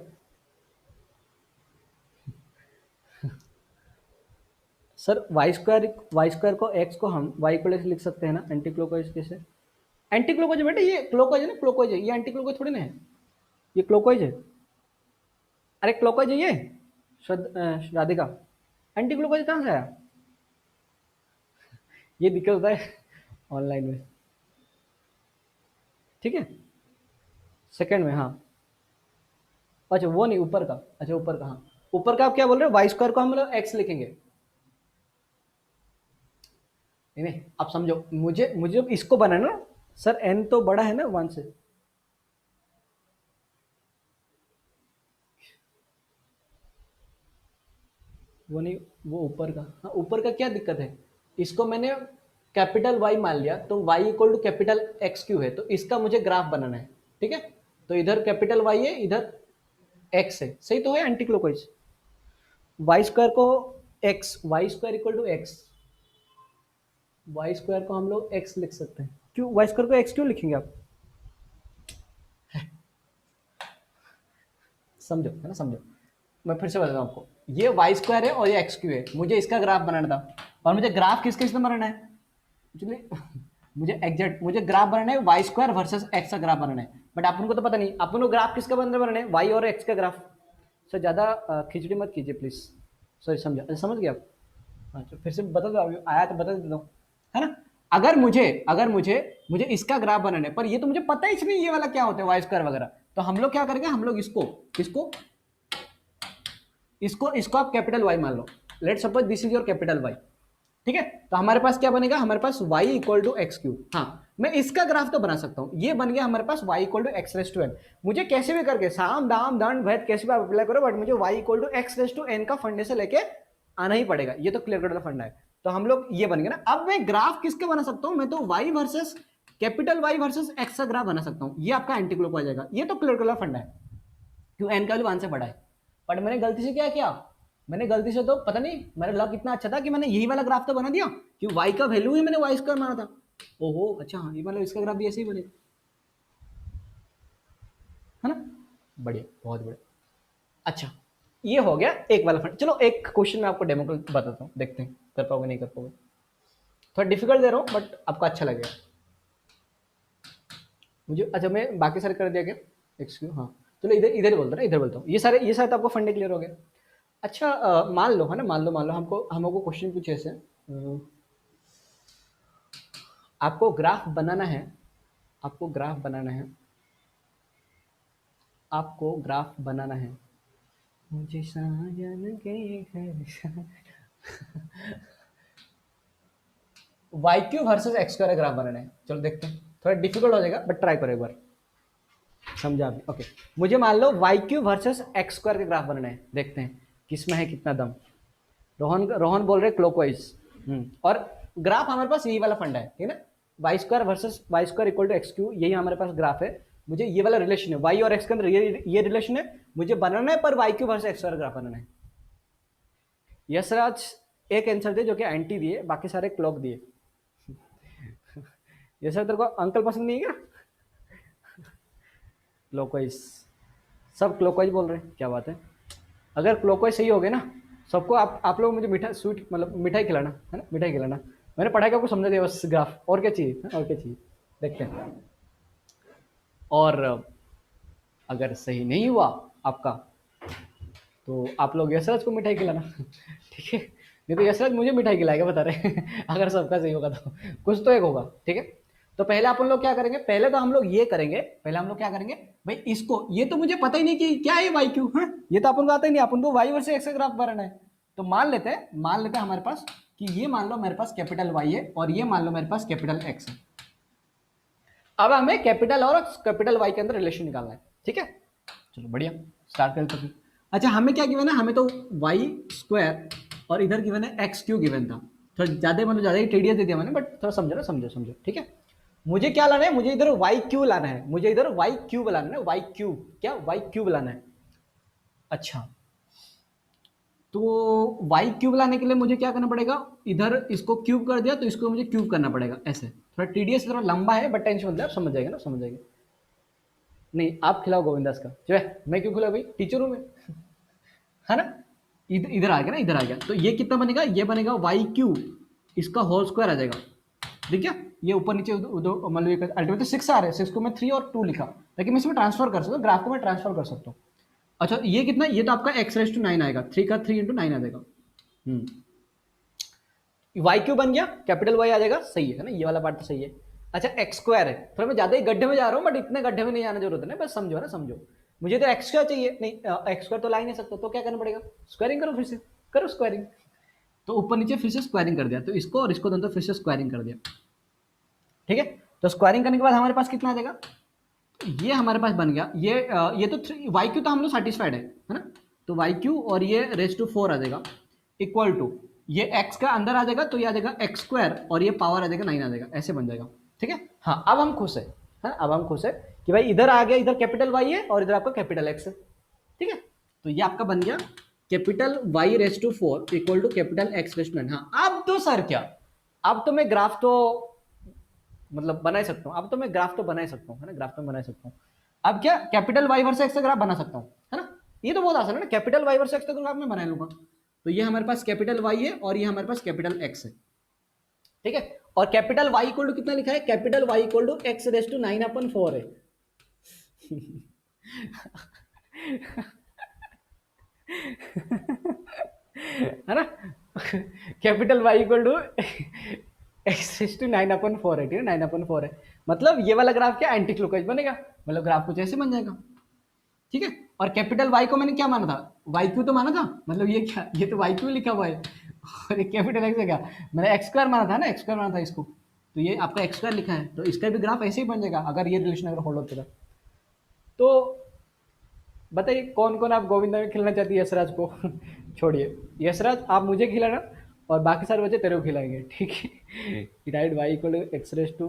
सर वाई स्क्वायर को एक्स को हम वाई इक्वल एक्स लिख सकते हैं ना, एंटी क्लॉकवाइज कैसे, एंटी क्लॉकवाइज बेटा, ये क्लॉकवाइज है ना, क्लॉकवाइज है, ये एंटी क्लॉकवाइज थोड़ी ना है, ये क्लॉकवाइज है, अरे क्लॉकवाइज है ये, राधिका, एंटी क्लॉकवाइज कहाँ से आया? ये दिक्कत होता है ऑनलाइन में, ठीक है, सेकंड में, हाँ, अच्छा वो नहीं, ऊपर का, अच्छा ऊपर का, हाँ ऊपर का आप क्या बोल रहे हो, वाई स्क्वायर को हम लोग एक्स लिखेंगे, नहीं नहीं आप समझो, मुझे मुझे इसको बनाना ना, सर एन तो बड़ा है ना 1 से, वो नहीं, वो ऊपर का, हाँ ऊपर का क्या दिक्कत है, इसको मैंने कैपिटल वाई मान लिया, तो Y equal to capital x cube है, तो इसका मुझे ग्राफ बनाना है, ठीक है, तो इधर कैपिटल वाई है, इधर एक्स है, सही तो है, एंटी क्लॉकवाइज, वाई स्क्वायर को x, y square equal to x, y square को हम लोग एक्स लिख सकते हैं, क्यों वाई स्क्वायर को एक्स क्यों लिखेंगे आप, समझो, है ना, समझो, मैं फिर से बताता हूँ आपको, ये वाई स्क्वायर है और ये एक्स क्यू है, मुझे इसका ग्राफ बनाना था, और मुझे ग्राफ किस किस में बनाना है, मुझे एग्जैक्ट, मुझे ग्राफ बनाना है वाई स्क्वायर वर्सेस एक्स का ग्राफ बनाना है, बट अपन को तो पता नहीं, अपन को ग्राफ किसका बनाना है, वाई और एक्स का ग्राफ। सर ज़्यादा खिचड़ी मत कीजिए प्लीज़, सॉरी समझा, अच्छा समझ गया आप, अच्छा फिर से बता दो, आया तो बता देता हूँ, है ना, अगर मुझे मुझे इसका ग्राफ बनाना है, पर ये तो मुझे पता ही नहीं ये वाला क्या होता है वाई स्क्वायर वगैरह, तो हम लोग क्या करेंगे, हम लोग इसको इसको इसको इसको आप कैपिटल वाई मान लो, let suppose this is your capital Y, ठीक है, तो हमारे पास क्या बनेगा, हमारे पास y equal to x cube, हाँ मैं इसका ग्राफ तो बना सकता हूँ, ये बन गया हमारे पास y equal to x raise to n, मुझे कैसे भी करके साम दाम दंड भेद कैसे भी आप अप्लाई करो, बट मुझे y equal to x raise to n का फंडे से लेके आना ही पड़ेगा, ये तो क्लियर कट फंडा है, तो हम लोग ये बन गया ना, अब मैं ग्राफ किसके बना सकता हूँ, मैं तो y versus capital y versus x का ग्राफ बना सकता हूँ, ये आपका एंटी क्लॉक आ जाएगा, ये तो क्लियर कट फंडा है, क्यों एन का वैल्यू 1 से बड़ा है, बट मैंने गलती से क्या किया, मैंने गलती से तो पता नहीं, मेरा लक इतना अच्छा था कि मैंने यही वाला ग्राफ तो बना दिया, कि y का वैल्यू ही मैंने y स्क्वायर माना था, ओहो अच्छा, हाँ ये मतलब इसका ग्राफ भी ऐसे ही बने, है ना, बढ़िया, बहुत बढ़िया। अच्छा, ये हो गया एक वाला फंड, चलो एक क्वेश्चन मैं आपको डेमो को बताता हूँ, देखते हैं कर पाओगे नहीं कर पाओगे, थोड़ा डिफिकल्ट दे रहा हूँ बट आपको अच्छा लगेगा मुझे, अच्छा मैं बाकी सारे कर दिया क्या, एक्सक्यू, हाँ चलो इधर इधर बोलता ना, इधर बोलता हूँ। ये सारे तो आपको फंडे क्लियर हो गए। अच्छा मान लो है ना, मान लो हमको क्वेश्चन पूछे ऐसे, आपको ग्राफ बनाना है, आपको ग्राफ बनाना है, आपको ग्राफ बनाना है, मुझे साजन के घर Y cube versus X square graph बनाना है। चलो देखते हैं, थोड़ा डिफिकल्ट हो जाएगा बट ट्राई करो एक बार, समझा भी। ओके, मुझे मान लो Y cube versus X square के ग्राफ बनाना है, देखते हैं किसमें है कितना दम। रोहन रोहन बोल रहे क्लॉकवाइज, और ग्राफ हमारे पास यही वाला फंडा है, ठीक है ना, y square versus y square equal to x cube, यही हमारे पास ग्राफ है। मुझे ये वाला रिलेशन है, वाई और एक्स के अंदर ये रिलेशन है, मुझे बनाना है, पर Y cube versus X square graph बनाना है। यशराज एक आंसर दे जो कि एंटी दिए, बाकी सारे क्लॉक दिए। यशराज तेरे को अंकल पसंद नहीं है क्या? क्लॉकवाइज, सब क्लॉकवाइज बोल रहे हैं, क्या बात है। अगर क्लॉकवाइज सही हो गए ना सबको, आप लोग मुझे मीठा स्वीट मतलब मिठाई खिलाना है ना, मिठाई खिलाना। मैंने पढ़ाई का आपको समझा दिया बस ग्राफ, और क्या चाहिए, और क्या चाहिए, देखते हैं। और अगर सही नहीं हुआ आपका तो आप लोग यशराज को मिठाई खिलाना। ठीक है, नहीं तो यशराज मुझे मिठाई खिलाएगा, बता रहे हैं। अगर सबका सही होगा तो कुछ तो एक होगा, ठीक है। तो पहले अपन लोग क्या करेंगे, पहले तो हम लोग ये करेंगे, पहले हम लोग क्या करेंगे भाई, इसको ये तो मुझे पता ही नहीं कि क्या है वाई क्यू, ये तो अपन को आता ही नहीं, अपन को वाई वर्सेस एक्स का ग्राफ बनाना है। तो मान लेते हैं हमारे पास कि ये मान लो मेरे पास कैपिटल वाई है और ये मान लो मेरे पास कैपिटल एक्स है। अब हमें कैपिटल और कैपिटल वाई के अंदर रिलेशन निकालना है, ठीक है। चलो बढ़िया, स्टार्ट करते हैं। अच्छा, हमें क्या गिवन है, हमें तो वाई स्क्वायर और इधर गिवन है एक्स क्यू गिवन था, थोड़ा ज़्यादा मतलब ज़्यादा ही टीडीएस दे दिया मैंने, बट थोड़ा समझो ना, समझो, ठीक है। मुझे क्या लाना है, मुझे इधर वाई क्यू लाना है, मुझे इधर वाई क्यूब लाना है, वाई क्यूब, क्या वाई क्यूब लाना है। अच्छा, तो वाई क्यूब लाने के लिए मुझे क्या करना पड़ेगा, इधर इसको क्यूब कर दिया तो इसको मुझे क्यूब करना पड़ेगा, ऐसे थोड़ा टीडीएस थोड़ा लंबा है बट टेंशन मतलब आप समझ जाएगा ना, समझ जाएगा। नहीं आप खिलाओ गोविंदास का, जो है मैं क्यों खिलाऊं भाई, टीचर हूं मैं, है ना। इधर आ गया ना, इधर आ गया, तो ये कितना बनेगा, ये बनेगा वाई क्यू, इसका होल स्क्वायर आ जाएगा, ठीक है। ये ऊपर नीचे मतलब अल्टीमेटली 6 आ रहे हैं, 6 को मैं 3 और 2 लिखा, ताकि मैं इसमें ट्रांसफर कर सकता हूँ, ग्राफ को मैं ट्रांसफर कर सकता हूँ। अच्छा ये कितना, ये तो आपका एक्स रेस टू 9 आएगा, 3 का 3 इंटू 9 आ जाएगा। वाई क्यू बन गया, कैपिटल वाई आ जाएगा, सही है ना, ये वाला पार्ट तो सही है। अच्छा एक्स स्क्वायर है, थोड़ा मैं ज्यादा ही गड्ढे में जा रहा हूँ, बट इतने गड्ढे में नहीं जाने जरूरत है, बस समझो ना, समझो। मुझे तो एक्स स्क्वायर चाहिए, नहीं एक्स स्क्वायर तो ला ही नहीं सकता, तो क्या करना पड़ेगा, स्क्वायरिंग करो, फिर से करो स्क्वायरिंग। तो ऊपर नीचे फिर से स्क्वायरिंग कर दिया, तो इसको और इसको दोनों फिर से स्क्वायरिंग कर दिया, ठीक है। तो स्क्वायरिंग करने के बाद हमारे पास कितना आ जाएगा, ये हमारे पास बन गया, ये तो वाई क्यू तो हम लोग सेटिस्फाइड है ना। तो वाई क्यू और ये रेस टू 4 आ जाएगा इक्वल टू, ये एक्स का अंदर आ जाएगा तो ये आ जाएगा एक्स स्क्वायर और ये पावर आ जाएगा 9 आ जाएगा, ऐसे बन जाएगा, ठीक है। हाँ अब हम खुश है, हाँ अब हम खुश है कि भाई इधर आ गया, इधर कैपिटल वाई है और इधर आपका कैपिटल एक्स है, ठीक है। तो ये आपका बन गया capital y raise to 4 equal to capital x raise to 9। हाँ अब तो सर क्या, अब तो मैं ग्राफ तो मतलब बना ही सकता हूँ, अब तो मैं ग्राफ तो बना ही सकता हूँ, है ना, ग्राफ तो बना ही सकता हूँ। अब क्या कैपिटल वाई वर्सेस एक्स का ग्राफ बना सकता हूँ, है ना, ये तो बहुत आसान है ना, कैपिटल वाई वर्सेस एक्स का ग्राफ मैं बना लूंगा। तो ये हमारे पास कैपिटल वाई है और ये हमारे पास कैपिटल एक्स है, ठीक है। और कैपिटल वाई इक्वल टू कितना लिखा है, capital y equal to x raise to 9/4 है। है ना, capital y equal to x raise to 9/4 है, ठीक है, 9/4 है। मतलब ये वाला ग्राफ क्या एंटी क्लॉकवाइज बनेगा, मतलब ग्राफ कुछ ऐसे बन जाएगा, ठीक है। और कैपिटल वाई को मैंने क्या माना था, वाई क्यू तो माना था, मतलब ये क्या, ये तो वाई क्यू लिखा हुआ है, और ये कैपिटल एक्स है क्या, मैंने एक्स स्क्वायर माना था ना, एक्स स्क्वायर माना था इसको, तो ये आपका एक्स स्क्वायर लिखा है, तो इसका भी ग्राफ ऐसे ही बन जाएगा अगर ये रिलेशन अगर होल्ड होता। तो बताइए कौन कौन आप गोविंदा में खिलाना चाहती है यशराज को। छोड़िए यशराज, आप मुझे खिलाना और बाकी सारे बच्चे तेरे को खिलाएंगे, ठीक है। Divide y equal to x raise to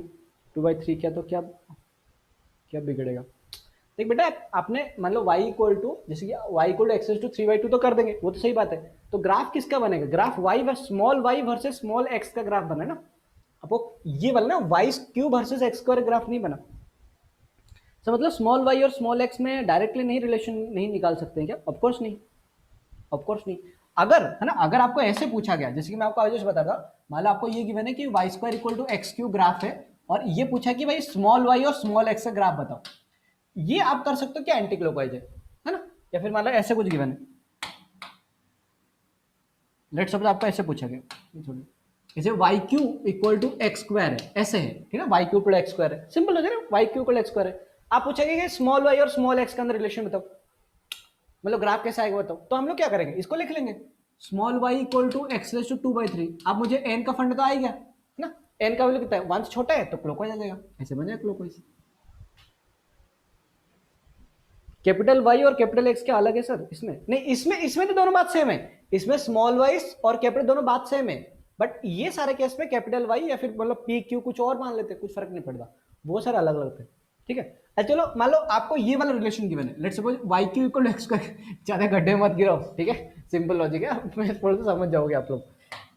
2/3, क्या तो क्या क्या बिगड़ेगा। देख बेटा आपने मान लो y इक्वल टू, जैसे कि y equal to x raise to 3/2 तो कर देंगे, वो तो सही बात है। तो ग्राफ किसका बनेगा, graph y small y versus small x का ग्राफ बना ना। अब वो ये वाला ना y cube versus x square graph नहीं बना, तो मतलब स्मॉल y और स्मॉल x में डायरेक्टली नहीं रिलेशन नहीं निकाल सकते हैं क्या, ऑफकोर्स नहीं, ऑफकोर्स नहीं। अगर है ना, अगर आपको ऐसे पूछा गया, जैसे कि मैं आपको आज बता था, मान लो आपको ये गिवन है कि y square equal to x cube graph है, और ये पूछा कि भाई स्मॉल y और स्मॉल x का ग्राफ बताओ, ये आप कर सकते हो क्या, एंटी क्लॉकवाइज है ना। या फिर मान लो ऐसे कुछ गिवन है, लेट्स सपोज आपको ऐसे पूछा गया, जैसे y cube equal to x square है, ऐसे है ठीक है, y cube equal x square है, सिंपल हो जाए ना, y cube equal x square है। आप पूछेंगे कि स्मॉल वाई और स्मॉल एक्स के अंदर रिलेशन बताओ, मतलब ग्राफ कैसा आएगा बताओ, तो हम लोग क्या करेंगे, इसको लिख लेंगे, small y equal to x raise to 2/3। अब मुझे एन का फंड तो आ गया ना, एन का वैल्यू कितना है, 1 से छोटा है तो क्लॉकवाइज आ जाएगा, ऐसे बन जाएगा क्लॉकवाइज। कैपिटल वाई और कैपिटल एक्स क्या अलग है सर, इसमें नहीं, इसमें तो दोनों बात सेम है, इसमें स्मॉल वाई और कैपिटल दोनों बात सेम है, बट ये सारे केस में कैपिटल वाई या फिर मतलब पी क्यू कुछ और मान लेते, कुछ फर्क नहीं पड़ता, वो सर अलग अलग थे, ठीक है। अच्छा चलो मान लो आपको ये वाला रिलेशन गिवन है, let's suppose y cube equal x square, ज्यादा गड्ढे मत गिरो, ठीक है, सिंपल लॉजिक है, मैं थोड़ा सा समझ जाओगे आप लोग,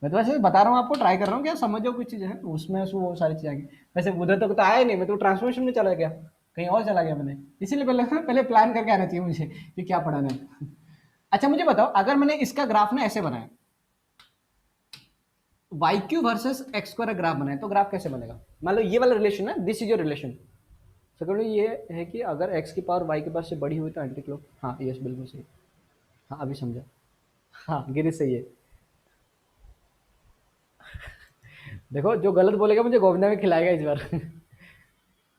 मैं तो वैसे बता रहा हूँ आपको, ट्राई कर रहा हूँ कि आप समझ जाओ कुछ चीज़ है उसमें, वो सारी चीज़ें आएंगी। वैसे उधर तक तो आया ही नहीं, मैं तो ट्रांसफॉर्मेशन में चला गया, कहीं और चला गया मैंने, इसीलिए पहले पहले प्लान करके आना चाहिए मुझे कि क्या पढ़ाना है। अच्छा मुझे बताओ, अगर मैंने इसका ग्राफ ना ऐसे बनाया, y cube versus x square graph बनाया, तो ग्राफ कैसे बनेगा, मान लो ये वाला रिलेशन है, this is your relation. Secondly ये है कि अगर एक्स की पावर वाई के पास से बड़ी हुई तो एंटी क्लॉक, हाँ यस बिल्कुल सही, हाँ अभी समझा, हाँ गिरी सही है। देखो जो गलत बोलेगा मुझे गोविंदा में खिलाएगा इस बार।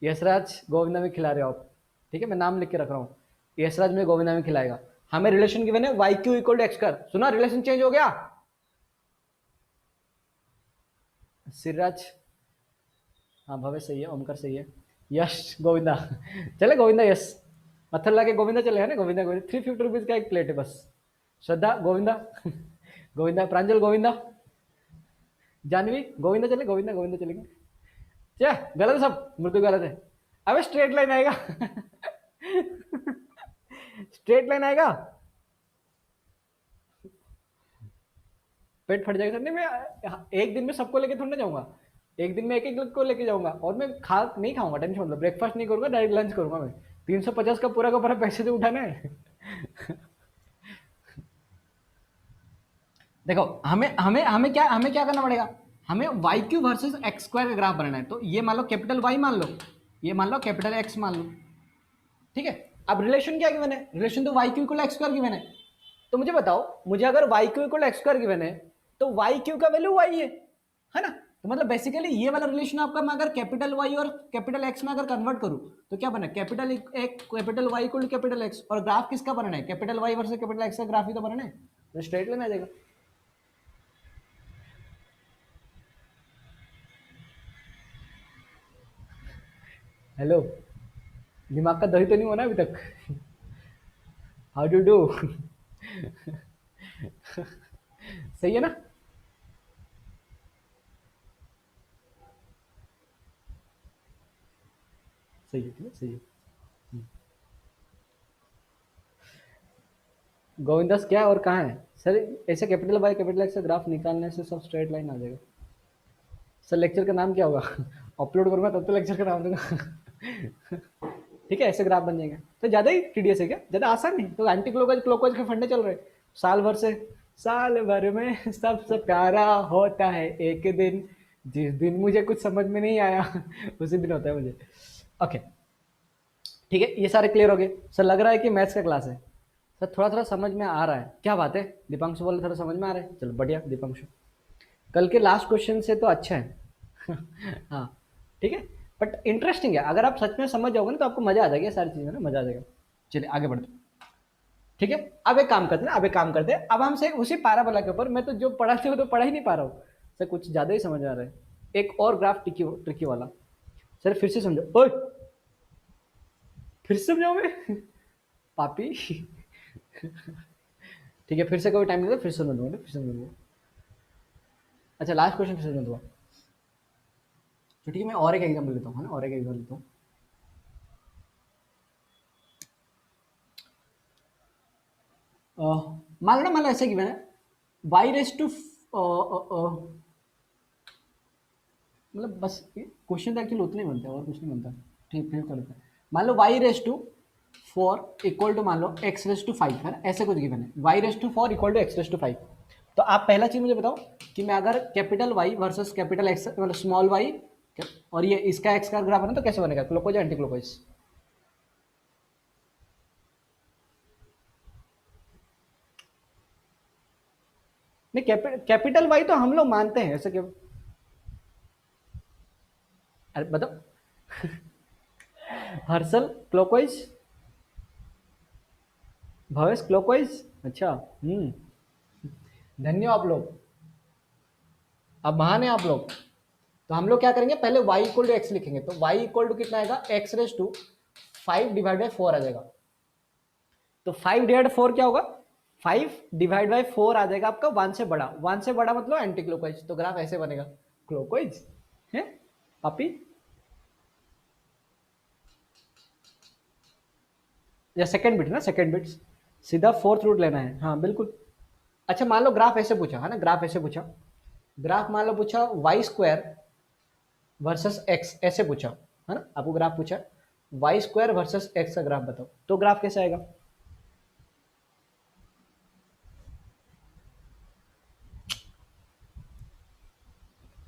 यशराज गोविंदा में खिला रहे हो आप, ठीक है, मैं नाम लिख के रख रहा हूँ, यशराज में गोविंदा में खिलाएगा। हमें रिलेशन गिवन है y cube equal to x कर, सुना रिलेशन चेंज हो गया, सिरराज, हाँ भवे सही है, ओमकर सही है, यश गोविंदा, चले गोविंदा यश, पत्थर लाके गोविंदा चले है ना, गोविंदा गोविंदा 350 रुपीज का एक प्लेट है बस। श्रद्धा गोविंदा, गोविंदा प्रांजल गोविंदा, जानवी गोविंदा, चले गोविंदा गोविंदा चलेंगे, क्या गलत है सब, मृत्यु गलत है, अबे स्ट्रेट लाइन आएगा। स्ट्रेट लाइन आएगा, पेट फट जाएगा सर, नहीं मैं एक दिन में सबको लेके थोड़ी ना जाऊंगा, एक दिन में एक एक को लेके जाऊंगा, और मैं खा नहीं खाऊंगा, टेंशन मतलब ब्रेकफास्ट नहीं करूंगा, डायरेक्ट लंच करूंगा मैं, 350 का पूरा पैसे तो उठाना है। देखो हमें क्या करना पड़ेगा, हमें y cube versus x square का ग्राफ बनाना है, तो ये मान लो कैपिटल वाई मान लो, ये मान लो कैपिटल एक्स मान लो, ठीक है। अब रिलेशन क्या गिवन है, रिलेशन तो y cube equal x square given है, तो मुझे बताओ, मुझे अगर y cube equal x square given है, तो वाई क्यू का वैल्यू वाई है ना, तो मतलब बेसिकली ये वाला रिलेशन आपका, मैं अगर कैपिटल वाई और कैपिटल एक्स में अगर कन्वर्ट करूं, तो क्या बना, कैपिटल एक capital y equal to capital x, और ग्राफ किसका बनाना है, capital y versus capital x का ग्राफ ही तो बनाना है, तो स्ट्रेट लाइन आ जाएगा। हेलो, दिमाग का दही तो नहीं होना अभी तक, हाउ डू डू। सही है ना, सही है, ठीक है सही है। गोविंदास क्या है और कहाँ है सर, ऐसे कैपिटल वाई कैपिटल एक्स का ग्राफ निकालने से सब स्ट्रेट लाइन आ जाएगा। सर लेक्चर का नाम क्या होगा, अपलोड करूंगा तब तो लेक्चर का नाम दूंगा। ठीक है, ऐसे ग्राफ बन जाएंगे, तो ज़्यादा ही टीडीएस है क्या, ज़्यादा आसान नहीं, तो एंटी क्लॉकवाइज क्लॉकवाइज के फंडे चल रहे साल भर से, साल भर में सबसे प्यारा होता है एक दिन, जिस दिन मुझे कुछ समझ में नहीं आया, उसी दिन होता है मुझे। ओके ठीक है, ये सारे क्लियर हो गए सर, लग रहा है कि मैथ्स का क्लास है सर, थोड़ा थोड़ा समझ में आ रहा है, क्या बात है, दीपांशु बोले थोड़ा समझ में आ रहा है, चलो बढ़िया दीपांशु, कल के लास्ट क्वेश्चन से तो अच्छा है। हाँ ठीक है, बट इंटरेस्टिंग है, अगर आप सच में समझ जाओगे ना तो आपको मजा आ जाएगा, सारी चीज़ें ना मजा आ जाएगा। चलिए आगे बढ़ते हैं। ठीक है, अब एक काम करते हैं, अब हमसे उसी पैराबोला के ऊपर, मैं तो जो पढ़ाते हो तो पढ़ा ही नहीं पा रहा हूँ सर, कुछ ज़्यादा ही समझ आ रहा है, एक और ग्राफ ट्रिकी ट्रिकी वाला, सर फिर से समझो, ओए फिर से समझाओ मैं, पापी। ठीक है, फिर से कोई टाइम नहीं, फिर से समझ दूंगा, फिर से समझ दूंगा। अच्छा लास्ट क्वेश्चन फिर से समझ दूंगा, तो ठीक है, मैं और एक एग्जाम्पल लेता हूँ, है ना, और एक एग्जाम्पल लेता हूँ। मान लो ऐसे गिवन है, वाई रेस टू, मतलब बस क्वेश्चन तो एक्चुअली उतने ही बनते हैं और कुछ नहीं बनता, ठीक फिर कर लेते हैं। मान लो Y raise to 4 equal to मान लो एक्स रेस टू 5 है ना, ऐसे कुछ गिवन है, y raise to 4 equal to x raise to 5। तो आप पहला चीज मुझे बताओ कि मैं अगर capital y versus capital x, मतलब स्मॉल वाई और ये इसका एक्स का ग्राफ बना तो कैसे बनेगा, क्लॉकवाइज या एंटी क्लॉकवाइज। नहीं, कैपिटल वाई तो हम लोग मानते हैं, ऐसे क्यों? अरे बताओ। Harshal clockwise, Bhavesh clockwise. अच्छा। धन्य आप लोग, अब महान है आप लोग। तो हम लोग क्या करेंगे, पहले y इक्वल टू एक्स लिखेंगे। तो y इक्वल टू कितना आएगा, x raise to 5 divide by 4 आ जाएगा। तो 5 डिवाइड 4 क्या होगा, 5 डिवाइड बाई 4 आ जाएगा आपका 1 से बड़ा। 1 से बड़ा मतलब एंटी क्लॉकवाइज। तो ग्राफ ऐसे बनेगा, क्लॉकवाइज है पापी, या सेकंड बिट ना, सेकंड बिट सीधा फोर्थ रूट लेना है। हाँ बिल्कुल। अच्छा मान लो ग्राफ ऐसे पूछा है ना, ग्राफ ऐसे पूछा, ग्राफ मान लो पूछा वाई स्क्वायर वर्सेस एक्स, ऐसे पूछा है ना, आपको ग्राफ पूछा वाई स्क्वायर वर्सेस एक्स का ग्राफ बताओ, तो ग्राफ कैसे आएगा?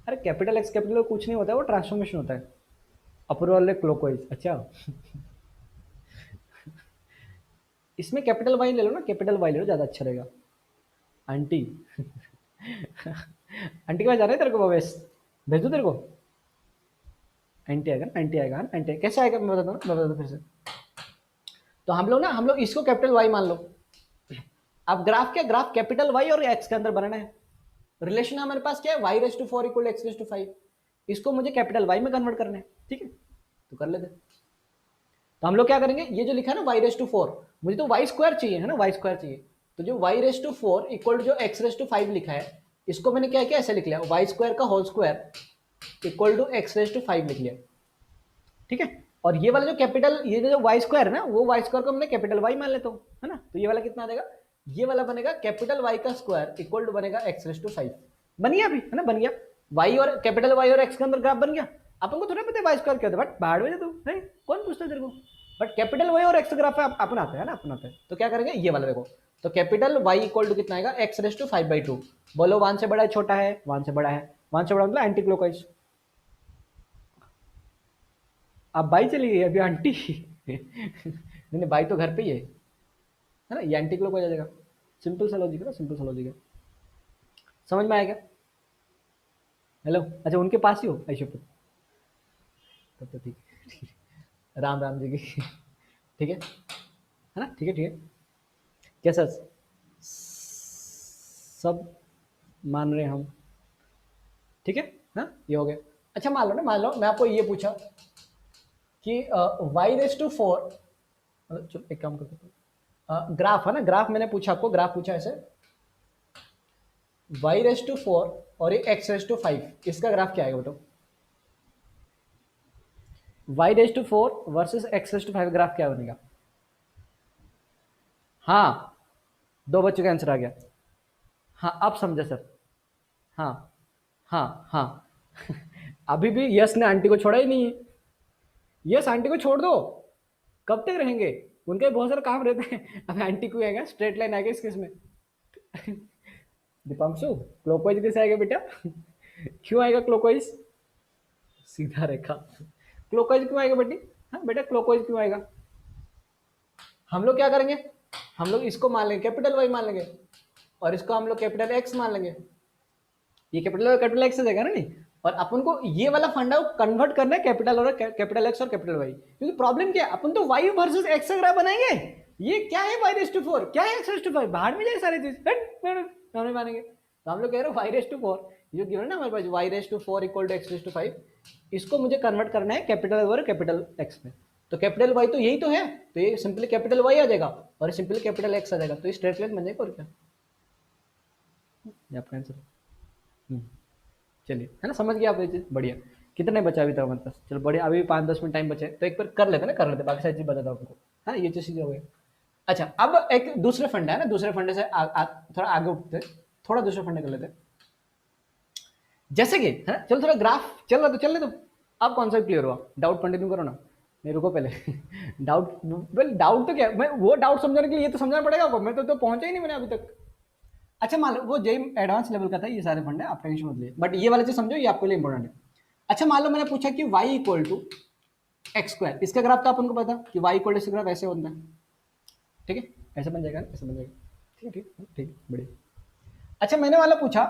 अरे कैपिटल एक्स कैपिटल कुछ नहीं होता है, वो ट्रांसफॉर्मेशन होता है। अपर वाले क्लॉकवाइज। अच्छा, इसमें कैपिटल वाई ले लो ना, कैपिटल वाई ले लो, ज्यादा अच्छा रहेगा। आंटी। आंटी के पास जा रहे हैं तेरे को, भवेश भेज दो तेरे को। आंटी आएगा ना, आंटी आएगा ना, आंटी कैसे आएगा मैं बताता हूँ, मैं बताता हूँ फिर से। तो हम लोग ना, हम लोग इसको कैपिटल वाई मान लो। अब ग्राफ क्या, ग्राफ कैपिटल वाई और एक्स के अंदर बनाना है। रिलेशन हमारे पास क्या है, y raise to 4 equal x raise to 5। इसको मुझे कैपिटल वाई में कन्वर्ट करना है, ठीक है, तो कर लेते। तो हम लोग क्या करेंगे, ये जो लिखा है ना वाई रेस टू 4, मुझे तो वाई स्क्वायर चाहिए है ना, वाई स्क्वायर चाहिए। तो जो y raise to 4 equal to जो एक्स रेस टू 5 लिखा है, इसको मैंने क्या किया, ऐसे लिख लिया, वाई स्क्वायर का whole square equal to x raise to 5 लिख लिया, ठीक है। और ये वाला जो कैपिटल, ये जो वाई स्क्वायर है ना, वो वाई स्क्वायर को हमने कैपिटल वाई मान लेता हूँ, है ना। तो ये वाला कितना आ जाएगा, ये वाला बनेगा कैपिटल वाई का स्क्वायर इक्वल टू बनेगा एक्स रेस टू 5। बन गया अभी, है ना, बन गया। वाई और कैपिटल वाई और एक्स के अंदर ग्राफ बन गया। अपन को थोड़ा पता है वाई स्क्वायर क्या होता है, बट बाहर में तू है, कौन पूछता है तेरे को। बट कैपिटल वाई और एक्स ग्राफ है, अपन आता है ना, अपन आता है। तो क्या करेंगे, ये वाला देखो, तो कैपिटल वाई इक्वल टू कितना आएगा, एक्स रेस टू 5/2। बोलो 1 से बड़ा है, छोटा है, 1 से बड़ा है, 1 से बड़ा मतलब एंटी क्लॉकवाइज। आप बाई चलिए अभी आंटी। नहीं नहीं, बाई तो घर पे ही है ना, ये एंटी क्लॉक हो जाएगा। सिंपल सा लॉजिक है ना, सिंपल सा लॉजिक है। समझ में आएगा? हेलो, अच्छा उनके पास ही हो ऐशो पे, तब तो ठीक है, ठीक है। राम राम जी की। ठीक है ना, ठीक है, ठीक है। कैसा, सब मान रहे हैं हम, ठीक है। हाँ ये हो गया। अच्छा मान लो ना, मान लो मैं आपको ये पूछा कि वाई रेस टू 4, मतलब चलो एक काम करते हैं, ग्राफ है ना, ग्राफ मैंने पूछा आपको, ग्राफ पूछा ऐसे y रेस टू 4 और ये x रेस टू 5, इसका ग्राफ क्या आएगा बताओ। y raise to 4 versus x raise to 5 graph क्या बनेगा? हाँ, दो बच्चों का आंसर आ गया। हाँ अब समझा सर। हाँ हाँ हाँ। अभी भी यस ने आंटी को छोड़ा ही नहीं है। यस आंटी को छोड़ दो, कब तक रहेंगे, उनके बहुत सारे काम रहते हैं। अब आंटी को आएगा, स्ट्रेट लाइन आएगा इसके इसमें। दीपांशु क्लॉकवाइज कैसे आएगा बेटा? क्यों आएगा क्लॉकवाइज, सीधा रेखा। क्लॉकवाइज क्यों आएगा बेटी? हाँ बेटा क्लॉकवाइज क्यों आएगा? हम लोग क्या करेंगे, हम लोग इसको मान लेंगे कैपिटल वाई मान लेंगे, और इसको हम लोग कैपिटल एक्स मान लेंगे। ये कैपिटल एक्स से जाएगा ना, नहीं। और अपन को ये वाला फंडा कन्वर्ट करना है कैपिटल और कैपिटल एक्स और कैपिटल वाई, क्योंकि प्रॉब्लम क्या है, अपन तो वाई वर्सेस एक्स का ग्राफ बनाएंगे। ये क्या है वाई रेस टू 4, क्या है एक्स रेस टू 5, बाहर में जाए सारी चीज, हम नहीं मानेंगे। तो हम लोग कह रहे हो वाई रेस टू 4, जो गिवन है ना हमारे पास, Y raise to 4 equal to x raise to 5, इसको मुझे कन्वर्ट करना है कैपिटल और कैपिटल एक्स में। तो कैपिटल वाई तो यही तो है, तो ये सिंपली कैपिटल वाई आ जाएगा और सिंपली कैपिटल एक्स आ जाएगा, तो ये स्ट्रेट लाइन बन जाएगा और क्या, ये आपका आंसर। चलिए, है ना, समझ गया आप ये चीज, बढ़िया। कितने बचा अभी तक हमारे पास, चलो बढ़िया, अभी भी 5-10 मिनट टाइम बचे, तो एक बार कर लेते ना, कर लेते, बाकी सारी चीज बताता हूँ आपको, है ना, ये चीज हो गई। अच्छा अब एक दूसरे फंडे है ना, दूसरे फंडे से थोड़ा आगे उठते, थोड़ा दूसरे फंडे कर लेते, जैसे कि है ना, चलो थोड़ा ग्राफ चल रहा तो चल ले, तो अब कॉन्सेप्ट क्लियर हुआ, डाउट कंटिन्यू करो ना, नहीं रुको पहले। डाउट, वेल डाउट तो क्या, मैं वो डाउट समझाने के लिए ये तो समझना पड़ेगा आपको, मैं तो पहुंचा ही नहीं मैंने अभी तक। अच्छा मान लो वो जेई एडवांस लेवल का था, ये सारे फंड है, आप टेंशन मत लिए, बट ये वाला चीज समझो, ये आपके लिए इंपॉर्टेंट है। अच्छा मान लो मैंने पूछा कि y equal to x square, इसका ग्राफ तो अपन को पता कि y इक्वल टू ग्राफ ऐसे होता है, ठीक है, ऐसे बन जाएगा, ऐसे बन जाएगा, ठीक है, ठीक है, ठीक, बढ़िया। अच्छा मैंने वाला पूछा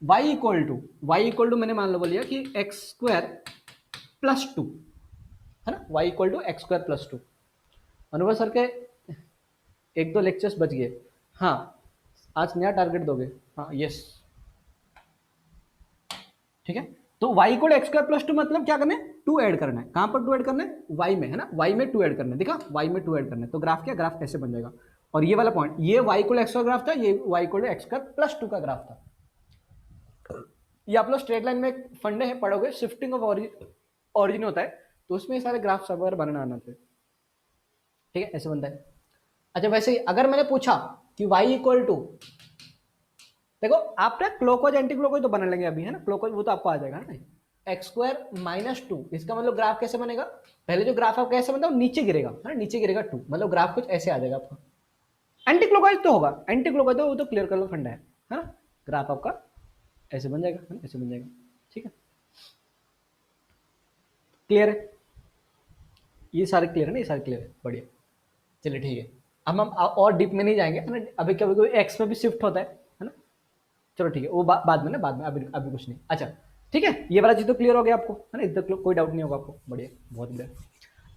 y इक्वल टू मैंने मान लो बोलिए कि एक्स स्क्वायर प्लस टू, है ना, y equal to x square plus two. Anubhav sir के एक दो लेक्चर्स बच गए। हाँ, आज नया टारगेट दोगे? हाँ यस, ठीक है। तो y equal x square plus to मतलब क्या करना है, टू ऐड करना है। कहां पर टू ऐड करना है, y में, है ना, y में टू ऐड करना है, देखा, y में टू ऐड करना है। तो ग्राफ क्या, ग्राफ ऐसे बन जाएगा। और ये वाला पॉइंट, ये y इक्वल एक्स ग्राफ था, ये y equal x square plus to का ग्राफ था। ये आप लोग स्ट्रेट लाइन में फंडे हैं पढ़ोगे, शिफ्टिंग ऑफ ऑरिजिन होता है, तो उसमें सारे ग्राफ सब बनाना आना चाहिए, ठीक है, ऐसे बनता है। अच्छा वैसे ही अगर मैंने पूछा कि y इक्वल टू, देखो आप ना क्लॉकवाइज एंटी क्लॉकवाइज तो बना लेंगे अभी, है ना, क्लॉकवाइज वो तो आपको आ जाएगा ना। एक्स स्क्वायर माइनस टू, इसका मतलब ग्राफ कैसे बनेगा, पहले जो ग्राफ आपका कैसे बनता है, नीचे गिरेगा, है ना, नीचे गिरेगा टू, मतलब ग्राफ कुछ ऐसे आ जाएगा आपका। एंटी क्लॉकवाइज तो होगा, एंटी क्लॉकवाइज तो वो तो क्लियर कर लो फंडा है ना, ग्राफ आपका ऐसे बन जाएगा, है ना, ऐसे बन जाएगा, ठीक है, क्लियर है, ये सारे क्लियर है ना, ये सारे क्लियर है, बढ़िया। चलिए ठीक है, अब हम और डीप में नहीं जाएंगे, है ना, अभी कभी कोई एक्स में भी शिफ्ट होता है ना। चलो ठीक है, वो बाद में ना, बाद में, अभी अभी कुछ नहीं। अच्छा ठीक है, ये वाला चीज तो क्लियर हो गया आपको, है ना, इधर कोई डाउट नहीं होगा आपको, बढ़िया, बहुत बढ़िया।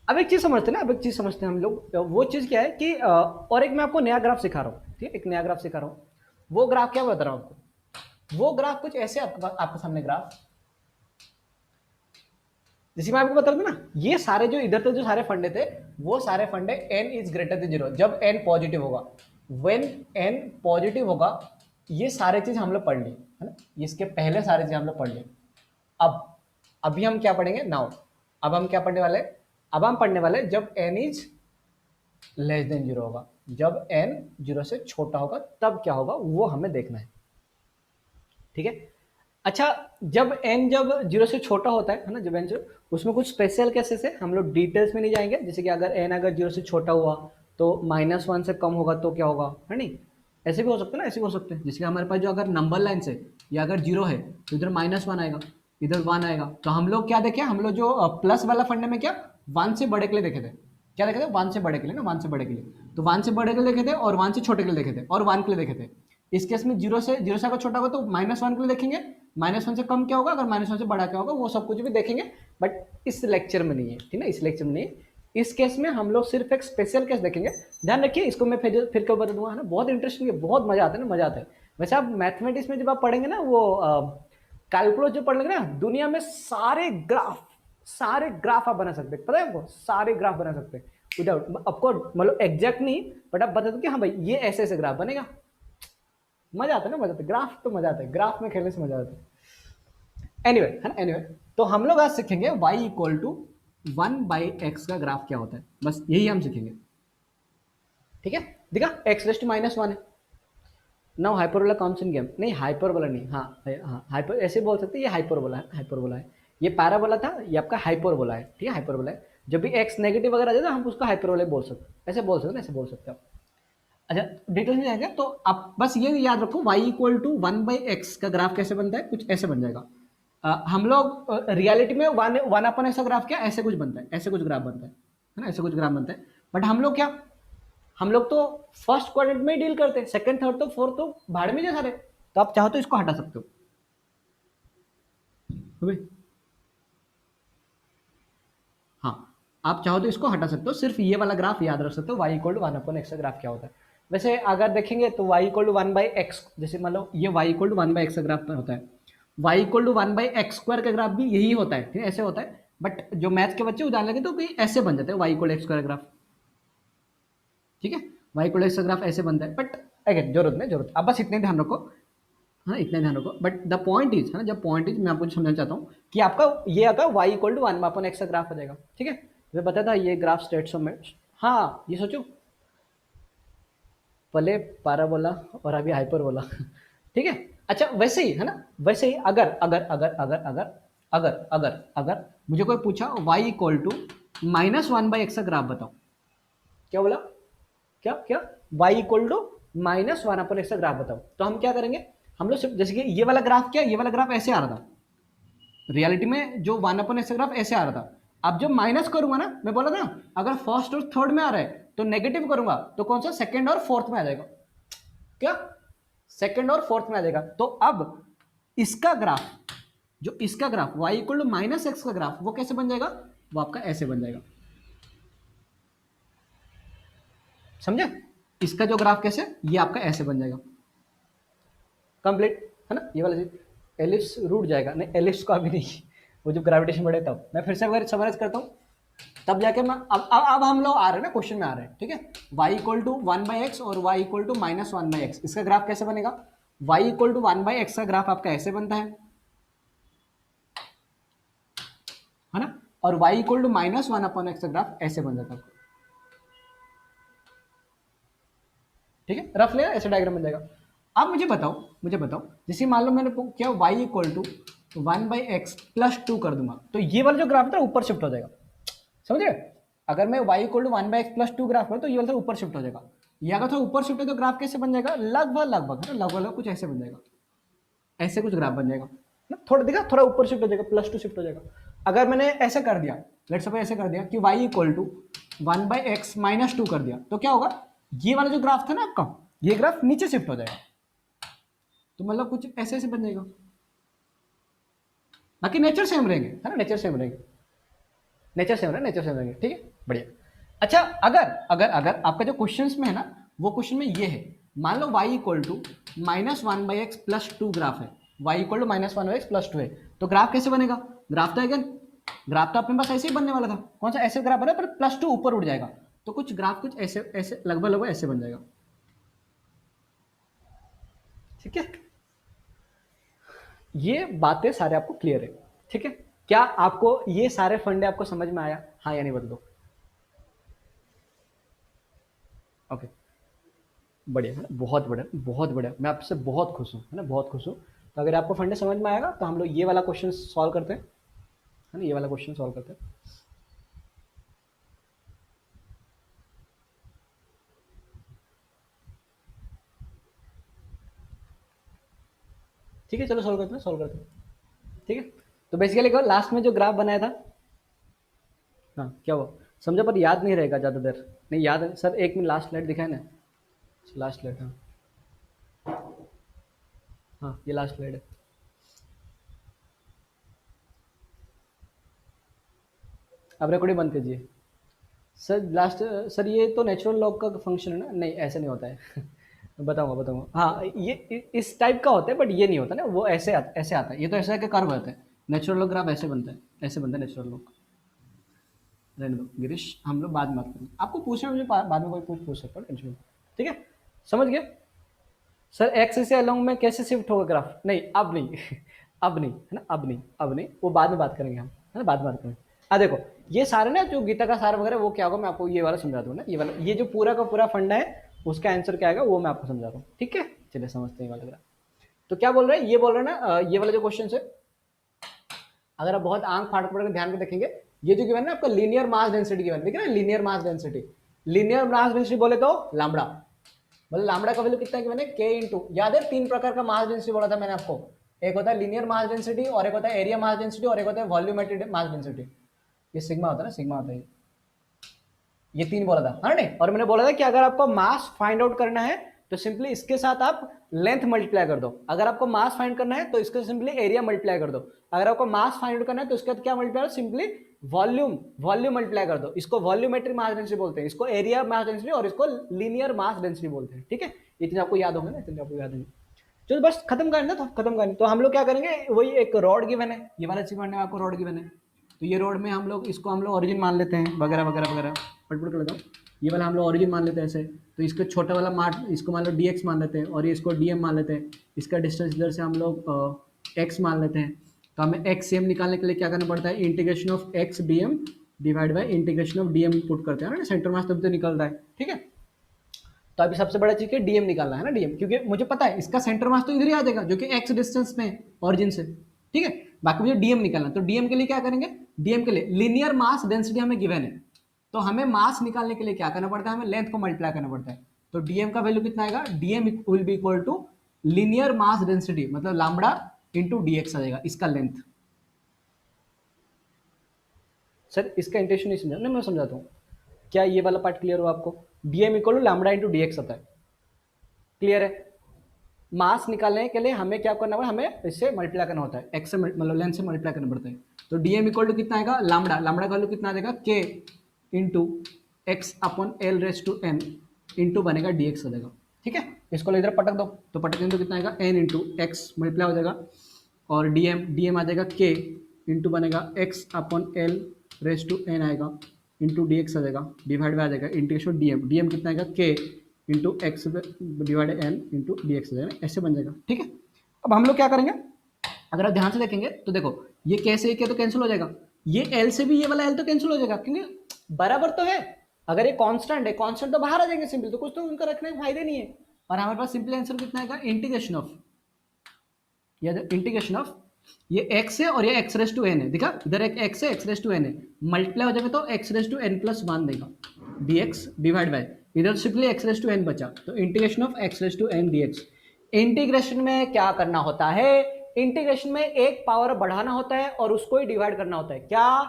अब एक चीज समझते हैं ना, अब एक चीज समझते हैं हम लोग, वो चीज क्या है कि और एक मैं आपको नया ग्राफ सिखा रहा हूँ, ठीक है, एक नया ग्राफ सिखा रहा हूँ। वो ग्राफ क्या बता रहा हूँ आपको, वो ग्राफ कुछ ऐसे आपके सामने ग्राफ, जैसे मैं आपको बता रहा था ना, ये सारे जो इधर से जो सारे फंडे थे, वो सारे फंडे n is greater than zero, जब n पॉजिटिव होगा, व्हेन n पॉजिटिव होगा, ये सारे चीज हम लोग पढ़ ली, है ना, इसके पहले सारे चीज हम लोग पढ़ ली। अब अभी हम क्या पढ़ेंगे नाउ, अब हम क्या पढ़ने वाले, अब हम पढ़ने वाले जब n is less than zero होगा, जब n जीरो से छोटा होगा तब क्या होगा, वो हमें देखना है, ठीक है। अच्छा, जब n जब जीरो से छोटा होता है ना, जब n जीरो, उसमें कुछ स्पेशल केसेस है, हम लोग डिटेल्स में नहीं जाएंगे, जैसे कि अगर n अगर जीरो से छोटा हुआ तो -1 से कम होगा तो क्या होगा, है नहीं, ऐसे भी हो सकता है ना, ऐसे भी हो सकते हैं, जैसे कि हमारे पास जो अगर नंबर लाइन से या अगर जीरो है तो इधर -1 आएगा, इधर 1 आएगा, तो हम लोग क्या देखे, हम लोग जो प्लस वाला फंडे में क्या 1 से बड़े के लिए देखे थे, क्या देखे थे, 1 से बड़े के लिए ना, 1 से बड़े के लिए, तो 1 से बड़े के लिए देखे थे, और 1 से छोटे के लिए देखे थे, और 1 के लिए देखे थे। इस केस में जीरो से अगर छोटा होगा तो -1 के लिए देखेंगे, -1 से कम क्या होगा, अगर -1 से बड़ा क्या होगा, वो सब कुछ भी देखेंगे, बट इस लेक्चर में नहीं है, ठीक है, इस लेक्चर में नहीं है। इस केस में हम लोग सिर्फ एक स्पेशल केस देखेंगे, ध्यान रखिए, इसको मैं फिर कब बता दूंगा, है ना, बहुत इंटरेस्टिंग है, बहुत मजा आता है ना, मजा आता है। वैसे आप मैथमेटिक्स में जब आप पढ़ेंगे ना, वो कैलकुलस जो पढ़ेंगे ना, दुनिया में सारे ग्राफ आप बना सकते हैं, पता है आपको, सारे ग्राफ बना सकते हैं विदाउट, ऑफकोर्स मतलब एग्जैक्ट नहीं, बट आप बता दो कि हाँ भाई ये ऐसे ऐसे ग्राफ बनेगा, मजा आता है ना, मजा आता है, ग्राफ तो मजा आता है, ग्राफ में खेलने से मजा आता है। एनीवे, है ना, एनीवे, तो हम लोग आज सीखेंगे y इक्वल टू 1/x का ग्राफ क्या होता है, बस यही हम सीखेंगे, ठीक है। देखा, x रेस्ट -1 है ना, हाइपरबोला कॉन्स्टेंट गेम नहीं, हाइपरबोला नहीं, हाँ हाँ, हाइपर ऐसे बोल सकते हैं, ये हाइपरबोला है, हाइपरबोला है, ये पैराबोला था, ये आपका हाइपरबोला है, ठीक है, हाइपरबोला है, जब भी x नेगेटिव वगैरह आ जाए तो हम उसका हाइपरबोला बोल सकते हैं, ऐसे बोल सकते हैं, ऐसे बोल सकते हैं आप। अच्छा डिटेल में जाएंगे तो आप बस ये याद रखो, y इक्वल टू 1/x का ग्राफ कैसे बनता है, कुछ ऐसे बन जाएगा। हम लोग रियलिटी में 1/x का ग्राफ क्या ऐसे कुछ बनता है, ऐसे कुछ ग्राफ बनता है ना, ऐसे कुछ ग्राफ बनता है, बट हम लोग क्या, हम लोग तो फर्स्ट क्वाड्रेंट में ही डील करते हैं, सेकंड थर्ड तो फोर्थ तो भाड़ में जा सारे, तो आप चाहो तो इसको हटा सकते हो, हाँ, आप चाहो तो इसको हटा सकते हो, सिर्फ ये वाला ग्राफ याद रख सकते हो, y इक्वल टू 1/x का ग्राफ क्या होता है। वैसे अगर देखेंगे तो y इक्वल टू 1/x, जैसे मान लो ये y इक्वल टू 1/x का ग्राफ होता है, y equal to 1/x square का ग्राफ भी यही होता है, ठीक है, ऐसे होता है, बट जो मैथ्स के बच्चे वो जान लगे तो कहीं ऐसे बन जाते हैं, y equal x square graph, ठीक है, y इक्वल x का ग्राफ ऐसे बनता है, बट अगर जरूरत नहीं, जरूरत अब बस इतने ध्यान रखो, हाँ इतना ध्यान रखो, बट द पॉइंट इज, है ना, जब पॉइंट इज मैं आपको समझना चाहता हूँ कि आपका ये अगर y इक्वल टू 1/x का ग्राफ हो जाएगा, ठीक है, मैं बताया था ये ग्राफ स्टेट्स में, हाँ ये सोचो, पहले पैराबोला और अभी हाइपरबोला ठीक है। अच्छा वैसे ही, है ना, वैसे ही अगर अगर अगर अगर अगर अगर अगर अगर मुझे कोई पूछा y इक्वल टू -1/x का ग्राफ बताओ, क्या बोला, क्या क्या, y इक्वल टू -1/x का ग्राफ बताओ, तो हम क्या करेंगे, हम लोग सिर्फ जैसे कि ये वाला ग्राफ क्या, ये वाला ग्राफ ऐसे आ रहा था, रियलिटी में जो 1/x का ग्राफ ऐसे आ रहा था, अब जब माइनस करूंगा ना, मैं बोला था अगर फर्स्ट और थर्ड में आ रहा है तो नेगेटिव करूंगा तो कौन सा, सेकंड और फोर्थ में आ जाएगा, क्या सेकंड और फोर्थ में आ जाएगा। तो अब इसका ग्राफ, जो इसका graph y equal to minus x का ग्राफ, वो कैसे बन जाएगा? वो आपका ऐसे बन जाएगा। समझे? इसका जो ग्राफ कैसे, ये आपका ऐसे बन जाएगा। कंप्लीट है ना ये वाला चीज। एलिप्स रूट जाएगा, नहीं एलिप्स को अभी नहीं, वो जो ग्रेविटेशन बढ़े तब। मैं फिर से अगर समराइज करता हूँ तब जाके मैं अब हम लोग आ रहे हैं ना, क्वेश्चन में आ रहे हैं, ठीक है। y इक्वल टू 1/x और y equal to minus 1/x, इसका ग्राफ कैसे बनेगा? y इक्वल टू 1/x का ग्राफ आपका ऐसे बनता है ना, और y equal to minus 1/x का ग्राफ ऐसे बन जाता है। ठीक है, रफली ऐसे डायग्राम बन जाएगा। अब मुझे बताओ जैसे मान लो मैंने क्या y equal to 1/x plus 2 कर दूंगा, तो ये वाला जो ग्राफ था ऊपर शिफ्ट हो जाएगा। समझ गए? अगर मैं y equal to 1/x plus 2 graph करूँ तो ये वाला ऊपर शिफ्ट हो जाएगा। ये अगर थोड़ा ऊपर शिफ्ट है तो ग्राफ कैसे बन जाएगा? लगभग कुछ ऐसे बन जाएगा, ऐसे कुछ ग्राफ बन जाएगा ना। थोड़ा देखा, थोड़ा ऊपर शिफ्ट हो जाएगा, प्लस 2 शिफ्ट हो जाएगा। अगर मैंने ऐसे कर दिया, लेट्स सपोज ऐसे कर दिया कि y equal to 1/x minus 2 कर दिया, तो क्या होगा? ये वाला जो ग्राफ था ना आपका, ये ग्राफ नीचे शिफ्ट हो जाएगा। तो मतलब कुछ ऐसे ऐसे बन जाएगा। बाकी नेचर सेम रहेंगे, है ना, नेचर सेम रहेंगे, नेचर सेम रहेंगे। ठीक है, बढ़िया। अच्छा, अगर अगर अगर आपका जो क्वेश्चन में है ना, वो क्वेश्चन में ये है, मान लो y equal to minus 1/x plus 2 graph है, y equal to minus 1/x plus 2 है, तो ग्राफ कैसे बनेगा? ग्राफ तो अगर ग्राफ तो अपने पास ऐसे ही बनने वाला था, कौन सा ऐसे ग्राफ बना, पर प्लस 2 ऊपर उठ जाएगा, तो कुछ ग्राफ कुछ ऐसे ऐसे लगभग ऐसे बन जाएगा। ठीक है, ये बातें सारे आपको क्लियर है? ठीक है, क्या आपको ये सारे फंडे आपको समझ में आया? हाँ या नहीं बता दो। ओके, बढ़िया है ना, बहुत बढ़िया, बहुत बढ़िया। मैं आपसे बहुत खुश हूँ, है ना, बहुत खुश हूँ। तो अगर आपको फंडे समझ में आएगा तो हम लोग ये वाला क्वेश्चन सॉल्व करते हैं, है ना, ये वाला क्वेश्चन सॉल्व करते हैं। ठीक है, चलो सॉल्व करते हैं। ठीक है, तो बेसिकली लास्ट में जो ग्राफ बनाया था, हाँ क्या हुआ समझो, पर याद नहीं रहेगा ज़्यादा देर। नहीं याद है सर, एक मिनट, लास्ट स्लाइड दिखाए ना, लास्ट स्लाइड, हाँ हाँ ये लास्ट स्लाइड है। अब रिकॉर्डिंग बंद कीजिए। सर लास्ट, सर ये तो नेचुरल लॉग का फंक्शन है ना? नहीं ऐसे नहीं होता है। बताऊंगा। हाँ ये इस टाइप का होता है, बट ये नहीं होता ना, वो ऐसे आता है। ये तो ऐसा है कि कर्व होता है, नेचुरल लॉग ग्राफ ऐसे बनता है, ऐसे बनता है नेचुरल लॉग। रहने दो गिरीश, हम लोग बाद में बात करेंगे। आपको पूछना मुझे बाद में कोई पूछ सकता है, टेंशन नहीं। ठीक है, समझ गए? सर एक्स से अलोंग में कैसे शिफ्ट होगा ग्राफ? नहीं अब नहीं। अब नहीं है ना, अब नहीं, वो बाद में बात करेंगे हम, है ना, बाद में बात करेंगे। देखो ये सारे ना जो गीता का सार वगैरह, वो क्या होगा मैं आपको ये वाला समझा दूँ ना, ये वाला, ये जो पूरा का पूरा फंडा है उसका आंसर क्या आएगा वो मैं आपको समझा दूँ। ठीक है, चलिए समझते हैं वाला ग्राफ। तो क्या बोल रहे हैं, ये बोल रहे हैं ना, ये वाला जो क्वेश्चन है, अगर आप बहुत आंख फाड़ पड़ ध्यान में देखेंगे, ये जो गिवन है ना आपका, लीनियर मास डेंसिटी गिवन, ठीक है ना, linear mass density. Linear mass density बोले तो लैम्बडा, मतलब लैम्बडा का वैल्यू कितना है कि मैंने के इंटू, याद है 3 प्रकार का मास डेंसिटी बोला था मैंने आपको, एक होता है लीनियर मास डेंसिटी, और एक होता है एरिया मास डेंसिटी, और एक होता है वॉल्यूमेट्रिक मास डेंसिटी। ये सिग्मा होता है ना, सिग्मा होता है ये 3 बोला था, है नहीं? और मैंने बोला था कि अगर आपको मास फाइंड आउट करना है तो सिंपली इसके साथ आप लेंथ मल्टीप्लाई कर दो, अगर आपको मास फाइंड करना है तो इसके सिंपली एरिया मल्टीप्लाई कर दो, अगर आपको मास फाइंड आउट करना है तो इसके साथ क्या मल्टीप्लाई करो, सिंपली वॉल्यूम मल्टीप्लाई कर दो। इसको वॉल्यूमेट्रिक मास डेंसिटी बोलते हैं, इसको एरिया मास डेंसिटी, और इसको लीनियर मास डेंसिटी बोलते हैं। ठीक है, इतने आपको याद होंगे ना, इतने आपको याद होंगे। चलो बस खत्म करना था, खत्म करना। तो हम लोग क्या करेंगे, वही एक रॉड गिवन है, ये वाला चीज में आपको रॉड गिवन है, तो ये रोड में हम लोग इसको हम लोग ओरिजिन मान लेते हैं, वगैरह वगैरह वगैरह, पटपट कर लेता हूँ। ये वाला हम लोग ओरिजिन मान लेते हैं ऐसे, तो इसको छोटा वाला मार्ट इसको मान लो dx मान लेते हैं, और ये इसको dm मान लेते हैं। इसका डिस्टेंस इधर से हम लोग x मान लेते हैं। तो हमें x m निकालने के लिए क्या करना पड़ता है, integration of x dm divide by integration of dm put करते हैं ना, सेंटर मास तभी तो निकल रहा है। ठीक है, तो अभी सबसे बड़ा चीज है डीएम निकालना है ना, डीएम, क्योंकि मुझे पता है इसका सेंटर मास तो इधर ही आ जाएगा जो कि x डिस्टेंस में है ओरिजिन से। ठीक है, बाकी मुझे डीएम निकालना, तो डीएम के लिए क्या करेंगे, डीएम के लिए लीनियर मास डेंसिटी हमें गिवन है, तो हमें मास निकालने के लिए क्या करना पड़ता है, हमें लेंथ को मल्टीप्लाई करना पड़ता है। तो डीएम का वैल्यू कितना आएगा, dm will be equal to linear mass density, मतलब लैम्बडा इंटू डीएक्स आ जाएगा, इसका लेंथ। सर इसका इंटेंशन नहीं समझा, नहीं मैं समझाता हूँ। क्या ये वाला पार्ट क्लियर हुआ आपको? Dm equal to lambda into dx आता है, क्लियर है? मास निकालने के लिए हमें क्या करना होगा, हमें इससे मल्टीप्लाई करना होता है, एक्स से मतलब लेंथ से मल्टीप्लाई करना पड़ता है। तो डीएम इक्वल टू कितना आएगा, लामडा, लामडा का वैल्यू कितना आ जाएगा, k into x upon l raise to n into बनेगा डीएक्स हो जाएगा। ठीक है, इसको इधर पटक दो, तो पटकने तो कितना आएगा, एन इंटू एक्स मल्टीप्लाई हो जाएगा, और डीएम आ जाएगा के इंटू बनेगा x upon l raise to n आएगा इंटू डी एक्स आ जाएगा, डिवाइड में आ जाएगा इंटीग्रेशन डीएम कितना आएगा, K into X divide N into D x आ जाएगा, ऐसे बन जाएगा। ठीक है, अब हम लोग क्या करेंगे, अगर आप ध्यान से देखेंगे तो देखो ये कैसे क्या तो कैंसिल हो जाएगा, ये एल से भी ये वाला एल तो कैंसिल हो जाएगा, क्योंकि बराबर तो है। अगर ये कांस्टेंट है, कांस्टेंट तो बाहर आ जाएंगे सिंपल, तो कुछ तो उनका रखने का फायदे नहीं है। और हमारे पास सिंपल आंसर कितना आएगा, इंटीग्रेशन ऑफ, या इंटीग्रेशन ऑफ ये x है और ये x रेस टू एन है, दिखा इधर एक x है, x रेस टू एन है, मल्टीप्लाई हो जाएगा तो x raise to N plus one देगा dx डिवाइड बाय, इधर simply x raise to n बचा, तो integration of x raise to n dx। Integration में क्या करना होता है, इंटीग्रेशन में एक पावर बढ़ाना होता है और उसको ही डिवाइड करना होता है, क्या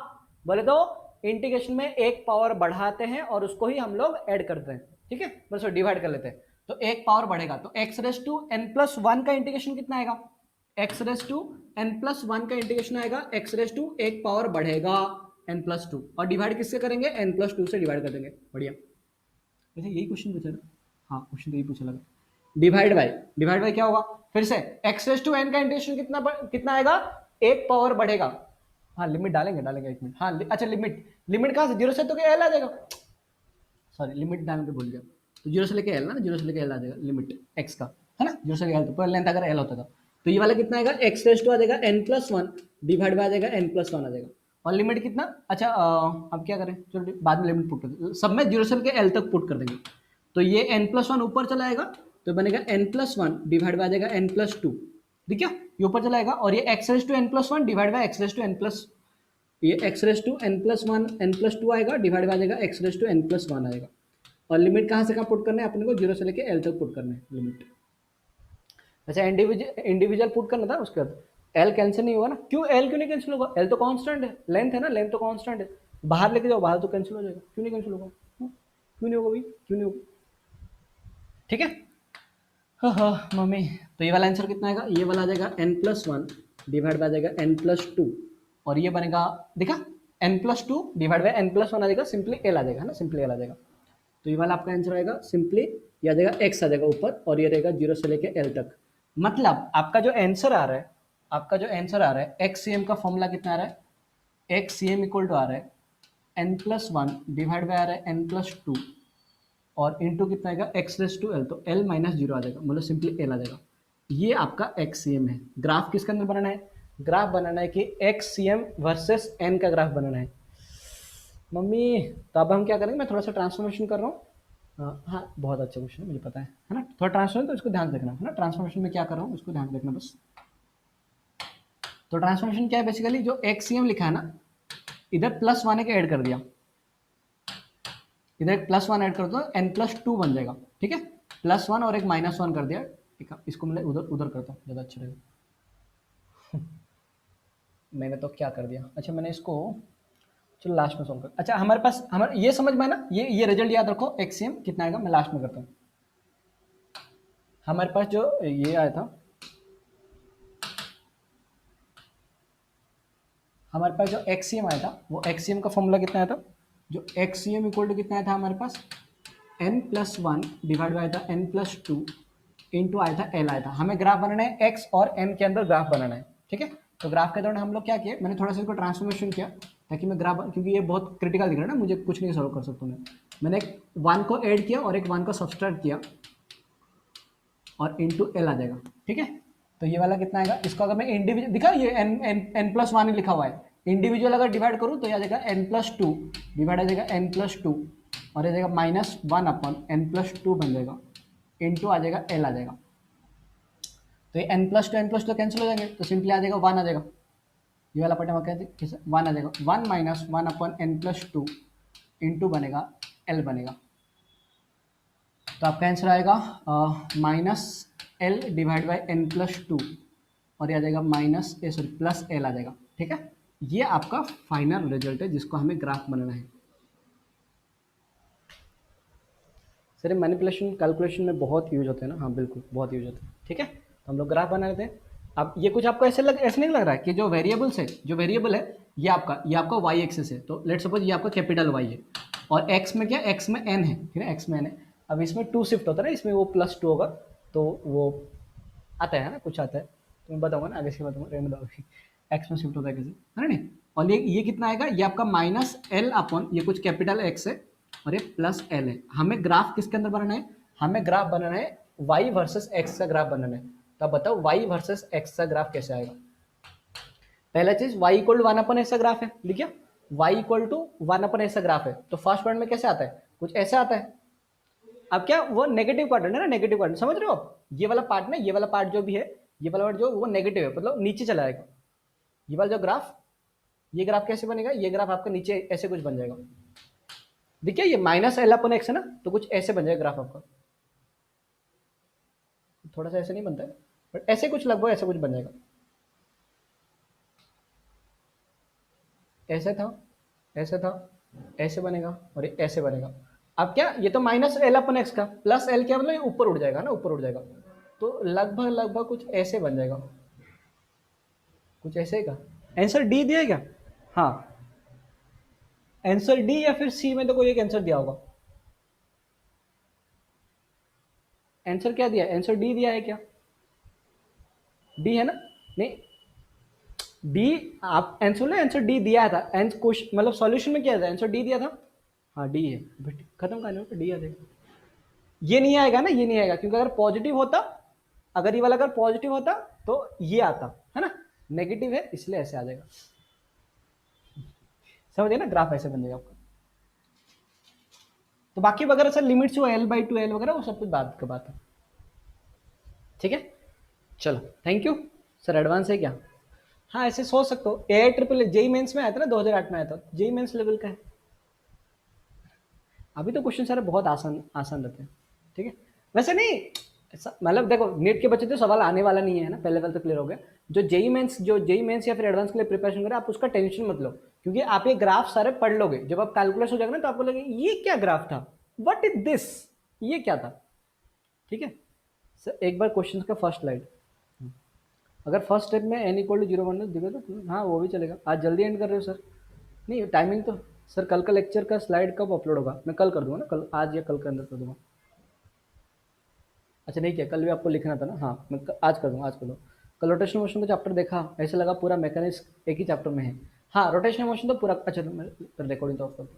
बोले तो इंटीग्रेशन में एक पावर बढ़ाते हैं और उसको ही हम लोग ऐड करते हैं। ठीक है, बस डिवाइड कर लेते हैं, तो एक पावर बढ़ेगा, तो x raise to N plus one का इंटीग्रेशन कितना आएगा, x raise to N plus one का इंटीग्रेशन आएगा, एक्स रेस टू एक पावर बढ़ेगा एन प्लस टू, और डिवाइड किससे करेंगे, एन प्लस टू से डिवाइड कर देंगे। बढ़िया, वैसे यही क्वेश्चन पूछा ना, हाँ क्वेश्चन तो यही पूछा लगा, डिवाइड बाय क्या होगा, फिर से एक्स रेस टू एन का इंटीग्रेशन कितना आएगा, एक पावर बढ़ेगा, हाँ लिमिट डालेंगे एक मिनट, हाँ अच्छा लिमिट कहाँ से, जीरो से तो क्या एल आ जाएगा, सॉरी लिमिट डालने पे भूल गया, तो जीरो से लेके एल ना, जीरो से लेके एल आ जाएगा लिमिट एक्स का, है ना, जीरो से लेके एल, तो पूरा लेंथ अगर एल होता था, तो ये वाला कितना आएगा, एक्स रेस टू आ जाएगा N plus one divide by आ जाएगा एन प्लस वन आ जाएगा, और लिमिट कितना, अच्छा अब क्या करें, चलो बाद में लिमिट पुट कर देंगे, सब में जीरो से लेके एल तक पुट कर देंगे, तो ये एन प्लस वन ऊपर चला आएगा, तो बनेगा N plus one divide by आ जाएगा एन प्लस टू, ठीक है, ये ऊपर चला आएगा, और ये X raise to N plus one divide by X raise to N plus, ये X raise to N plus one N plus two आएगा, डिवाइड बाय आ जाएगा X raise to N plus one आएगा, और लिमिट कहाँ से कहाँ put करना है अपने को, जीरो से लेके एल तक पुट करना है लिमिट। अच्छा इंडिविजुअल पुट करना था, उसके बाद एल कैंसिल नहीं होगा ना, क्यों एल क्यों नहीं कैंसिल होगा, एल तो कांस्टेंट है, लेंथ है ना, लेंथ तो कांस्टेंट है, बाहर लेके जाओ, बाहर तो कैंसिल हो जाएगा, क्यों नहीं कैंसिल होगा, क्यों नहीं होगा भाई, क्यों नहीं होगा। ठीक है, हाँ हाँ मम्मी, तो ये वाला आंसर कितना आएगा, ये वाला आ जाएगा N plus one divide by जाएगा एन प्लस टू, और ये बनेगा देखा N plus two divide by N plus one आ जाएगा, सिंपली एल आ जाएगा ना, सिंपली एल आ जाएगा, तो ये वाला आपका आंसर आएगा सिंपली, ये आ जाएगा एक्स आ जाएगा ऊपर, और ये रहेगा जीरो से लेके एल तक, मतलब आपका जो आंसर आ रहा है, आपका जो आंसर आ रहा है, एक्स सी एम का फॉर्मूला कितना आ रहा है, X C M equal to आ रहा है N plus one divide by आ रहा है एन प्लस टू, और इंटू कितना आएगा एक्स रेस टू एल, तो एल माइनस जीरो आ जाएगा, मतलब सिंपली एल आ जाएगा। ये आपका एक्स सी एम है। ग्राफ किसके अंदर बनाना है, ग्राफ बनाना है कि X C M versus N का ग्राफ बनाना है मम्मी। तो अब हम क्या करेंगे, मैं थोड़ा सा ट्रांसफॉर्मेशन कर रहा हूँ, हाँ बहुत अच्छा क्वेश्चन है, मुझे पता है ना, थोड़ा ट्रांसफॉर्मेशन तो इसको ध्यान रखना है ना, ट्रांसफॉर्मेशन में क्या कर रहा हूँ उसको ध्यान रखना बस। तो ट्रांसफॉर्मेशन क्या है, बेसिकली जो एक्स सी एम लिखा है ना, इधर प्लस वन एक ऐड कर दिया, इधर एक प्लस वन ऐड कर दो, एन प्लस टू बन जाएगा, ठीक है, प्लस वन और एक माइनस वन कर दिया, ठीक है, इसको मैं उधर उधर करता हूँ ज़्यादा अच्छा रहेगा। मैंने तो क्या कर दिया, अच्छा मैंने इसको, चलो लास्ट में सॉल्व कर, अच्छा हमारे पास हमारे ये समझ में है ना, ये रिजल्ट याद रखो, एक्सएम कितना आएगा, मैं लास्ट में करता हूँ। हमारे पास जो ये आया था, हमारे पास जो एक्सएम आया था, वो एक्सएम का फॉर्मूला कितना आया था, जो एक्सएम इक्वल टू कितना आया था हमारे पास, N plus one divide by था एन प्लस टू इंटू आया था एल आया था। हमें ग्राफ बनाना है एक्स और एन के अंदर ग्राफ बनाना है, ठीक है। तो ग्राफ के दौरान हम लोग क्या किए, मैंने थोड़ा सा इसको ट्रांसफॉर्मेशन किया ताकि मैं ग्राफ, क्योंकि ये बहुत क्रिटिकल दिख रहा है ना, मुझे कुछ नहीं सॉल्व कर सकता मैंने एक वन को ऐड किया और एक वन को सब्सट्रैक्ट किया और इंटू एल आ जाएगा, ठीक है। तो ये वाला कितना आएगा, इसको अगर मैं इंडिविजुअल दिखा, ये एन प्लस वन ही लिखा हुआ है, इंडिविजुअल अगर डिवाइड करूँ तो ये आ जाएगा एन प्लस टू डिवाइड आ जाएगा एन प्लस टू और आ जाएगा minus one upon n plus two बन जाएगा, इंटू आ जाएगा एल आ जाएगा। तो ये एन प्लस टू कैंसिल हो जाएंगे, तो सिंपली आ जाएगा वन आ जाएगा, ये वाला पटे कहते वन आ जाएगा, one minus one upon n plus two into बनेगा एल बनेगा। तो आपका आंसर आएगा minus l divide by n plus two और ये आ जाएगा minus uh sorry plus l आ जाएगा, ठीक है। ये आपका फाइनल रिजल्ट है जिसको हमें ग्राफ बनाना है। सर मैनिपुलेशन कैलकुलेशन में बहुत यूज होते हैं ना, हाँ बिल्कुल बहुत यूज होते हैं। ठीक है, तो हम लोग ग्राफ बना लेते हैं। अब ये कुछ आपको ऐसे नहीं लग रहा है कि जो वेरिएबल्स है, जो वेरिएबल है ये आपका वाई एक्सिस है, तो लेट सपोज ये आपका कैपिटल वाई है, और एक्स में क्या, एक्स में एन है, ठीक है, एक्स में एन है। अब इसमें 2 शिफ्ट होता है ना, इसमें वो +2 होगा, तो वो आता है ना, कुछ आता है, तो मैं बताऊंगा ना आगे से, बताऊंगा, रहने दो अभी। एक्स में शिफ्ट होता है कैसे, है ना नहीं। और ये कितना आएगा, ये आपका -L अपॉन ये कुछ कैपिटल एक्स है, और ये +L है। हमें ग्राफ किसके अंदर बनाना है, हमें ग्राफ बनाना है y वर्सेस x का ग्राफ बनाना है। तो अब बताओ y वर्सेस x का ग्राफ कैसे आएगा। पहला चीज y इक्वल टू 1/s का ग्राफ है, लिखिए y इक्वल टू 1/s का ग्राफ है, तो फर्स्ट पॉइंट में कैसे आता है, कुछ ऐसा आता है। अब क्या वो नेगेटिव क्वाड्रेंट है ना, नेगेटिव क्वाड्रेंट समझ रहे हो आप, ये वाला पार्ट ना, ये वाला पार्ट जो भी है, ये वाला पार्ट जो वो नेगेटिव है, मतलब नीचे चला जाएगा। ये वाला जो ग्राफ, ये ग्राफ कैसे बनेगा, ये ग्राफ आपका नीचे ऐसे कुछ बन जाएगा। देखिए ये -L/x है ना, तो कुछ ऐसे बन जाएगा ग्राफ आपका, थोड़ा सा ऐसे नहीं बनता है, बट ऐसे कुछ लगभग ऐसे कुछ बन जाएगा। ऐसे था, ऐसे था, ऐसे बनेगा, और ये ऐसे बनेगा। अब क्या, ये तो -L/x का, +L क्या मतलब ये ऊपर उड़ जाएगा ना, ऊपर उड़ जाएगा, तो लगभग लगभग कुछ ऐसे बन जाएगा, कुछ ऐसे का। आंसर डी दिया है क्या, हाँ आंसर डी या फिर सी में तो कोई एक आंसर दिया होगा। आंसर क्या दिया है, आंसर डी दिया है क्या, डी है ना, नहीं डी, आप आंसर आंसर डी दिया था, आंसर क्वेश्चन मतलब सॉल्यूशन में क्या था, आंसर डी दिया था, हाँ डी है, बट खत्म करने को डी आ जाएगा। ये नहीं आएगा ना, ये नहीं आएगा, क्योंकि अगर पॉजिटिव होता, अगर ये वाला अगर पॉजिटिव होता तो ये आता है ना, नेगेटिव है इसलिए ऐसे आ जाएगा। समझे ना, ग्राफ ऐसे बन जाएगा आपका। तो बाकी वगैरह सर लिमिट्स जो L/2 L वगैरह वो सब कुछ बाद की बात है। ठीक है, चलो थैंक यू सर, एडवांस है क्या, हाँ ऐसे सोच सकते हो। AI जेई मेंस में आया था ना, 2008 में आया था, जेई मेंस लेवल का है। अभी तो क्वेश्चन सारे बहुत आसान आसान रहते हैं। ठीक है, वैसे नहीं मतलब देखो नीट के बच्चे तो सवाल आने वाला नहीं है ना, पहले लेवल तो क्लियर हो गया। जो जेई मेंस या फिर एडवांस के लिए प्रिपरेशन करें, आप उसका टेंशन मत लो, क्योंकि आप ये ग्राफ सारे पढ़ लोगे, जब आप कैलकुलेशन हो जाएगा ना तो आपको लगेगा ये क्या ग्राफ था, व्हाट इज दिस, ये क्या था। ठीक है सर, एक बार क्वेश्चन का फर्स्ट स्लाइड, अगर फर्स्ट स्टेप में n=0 दिखे तो हाँ वो भी चलेगा। आज जल्दी एंड कर रहे हो सर, नहीं टाइमिंग तो सर कल का लेक्चर का स्लाइड कब अपलोड होगा, मैं कल कर दूंगा ना, कल आज या कल के अंदर कर दूंगा। अच्छा नहीं किया, कल भी आपको लिखना था ना, हाँ मैं आज कर दूंगा, आज कर दूंगा। कल रोटेशन मोशन का चैप्टर देखा, ऐसे लगा पूरा मैकेनिक्स एक ही चैप्टर में है। हाँ रोटेशन मोशन तो पूरा, अच्छा तो मैं रिकॉर्डिंग तो ऑफ कर दूँ।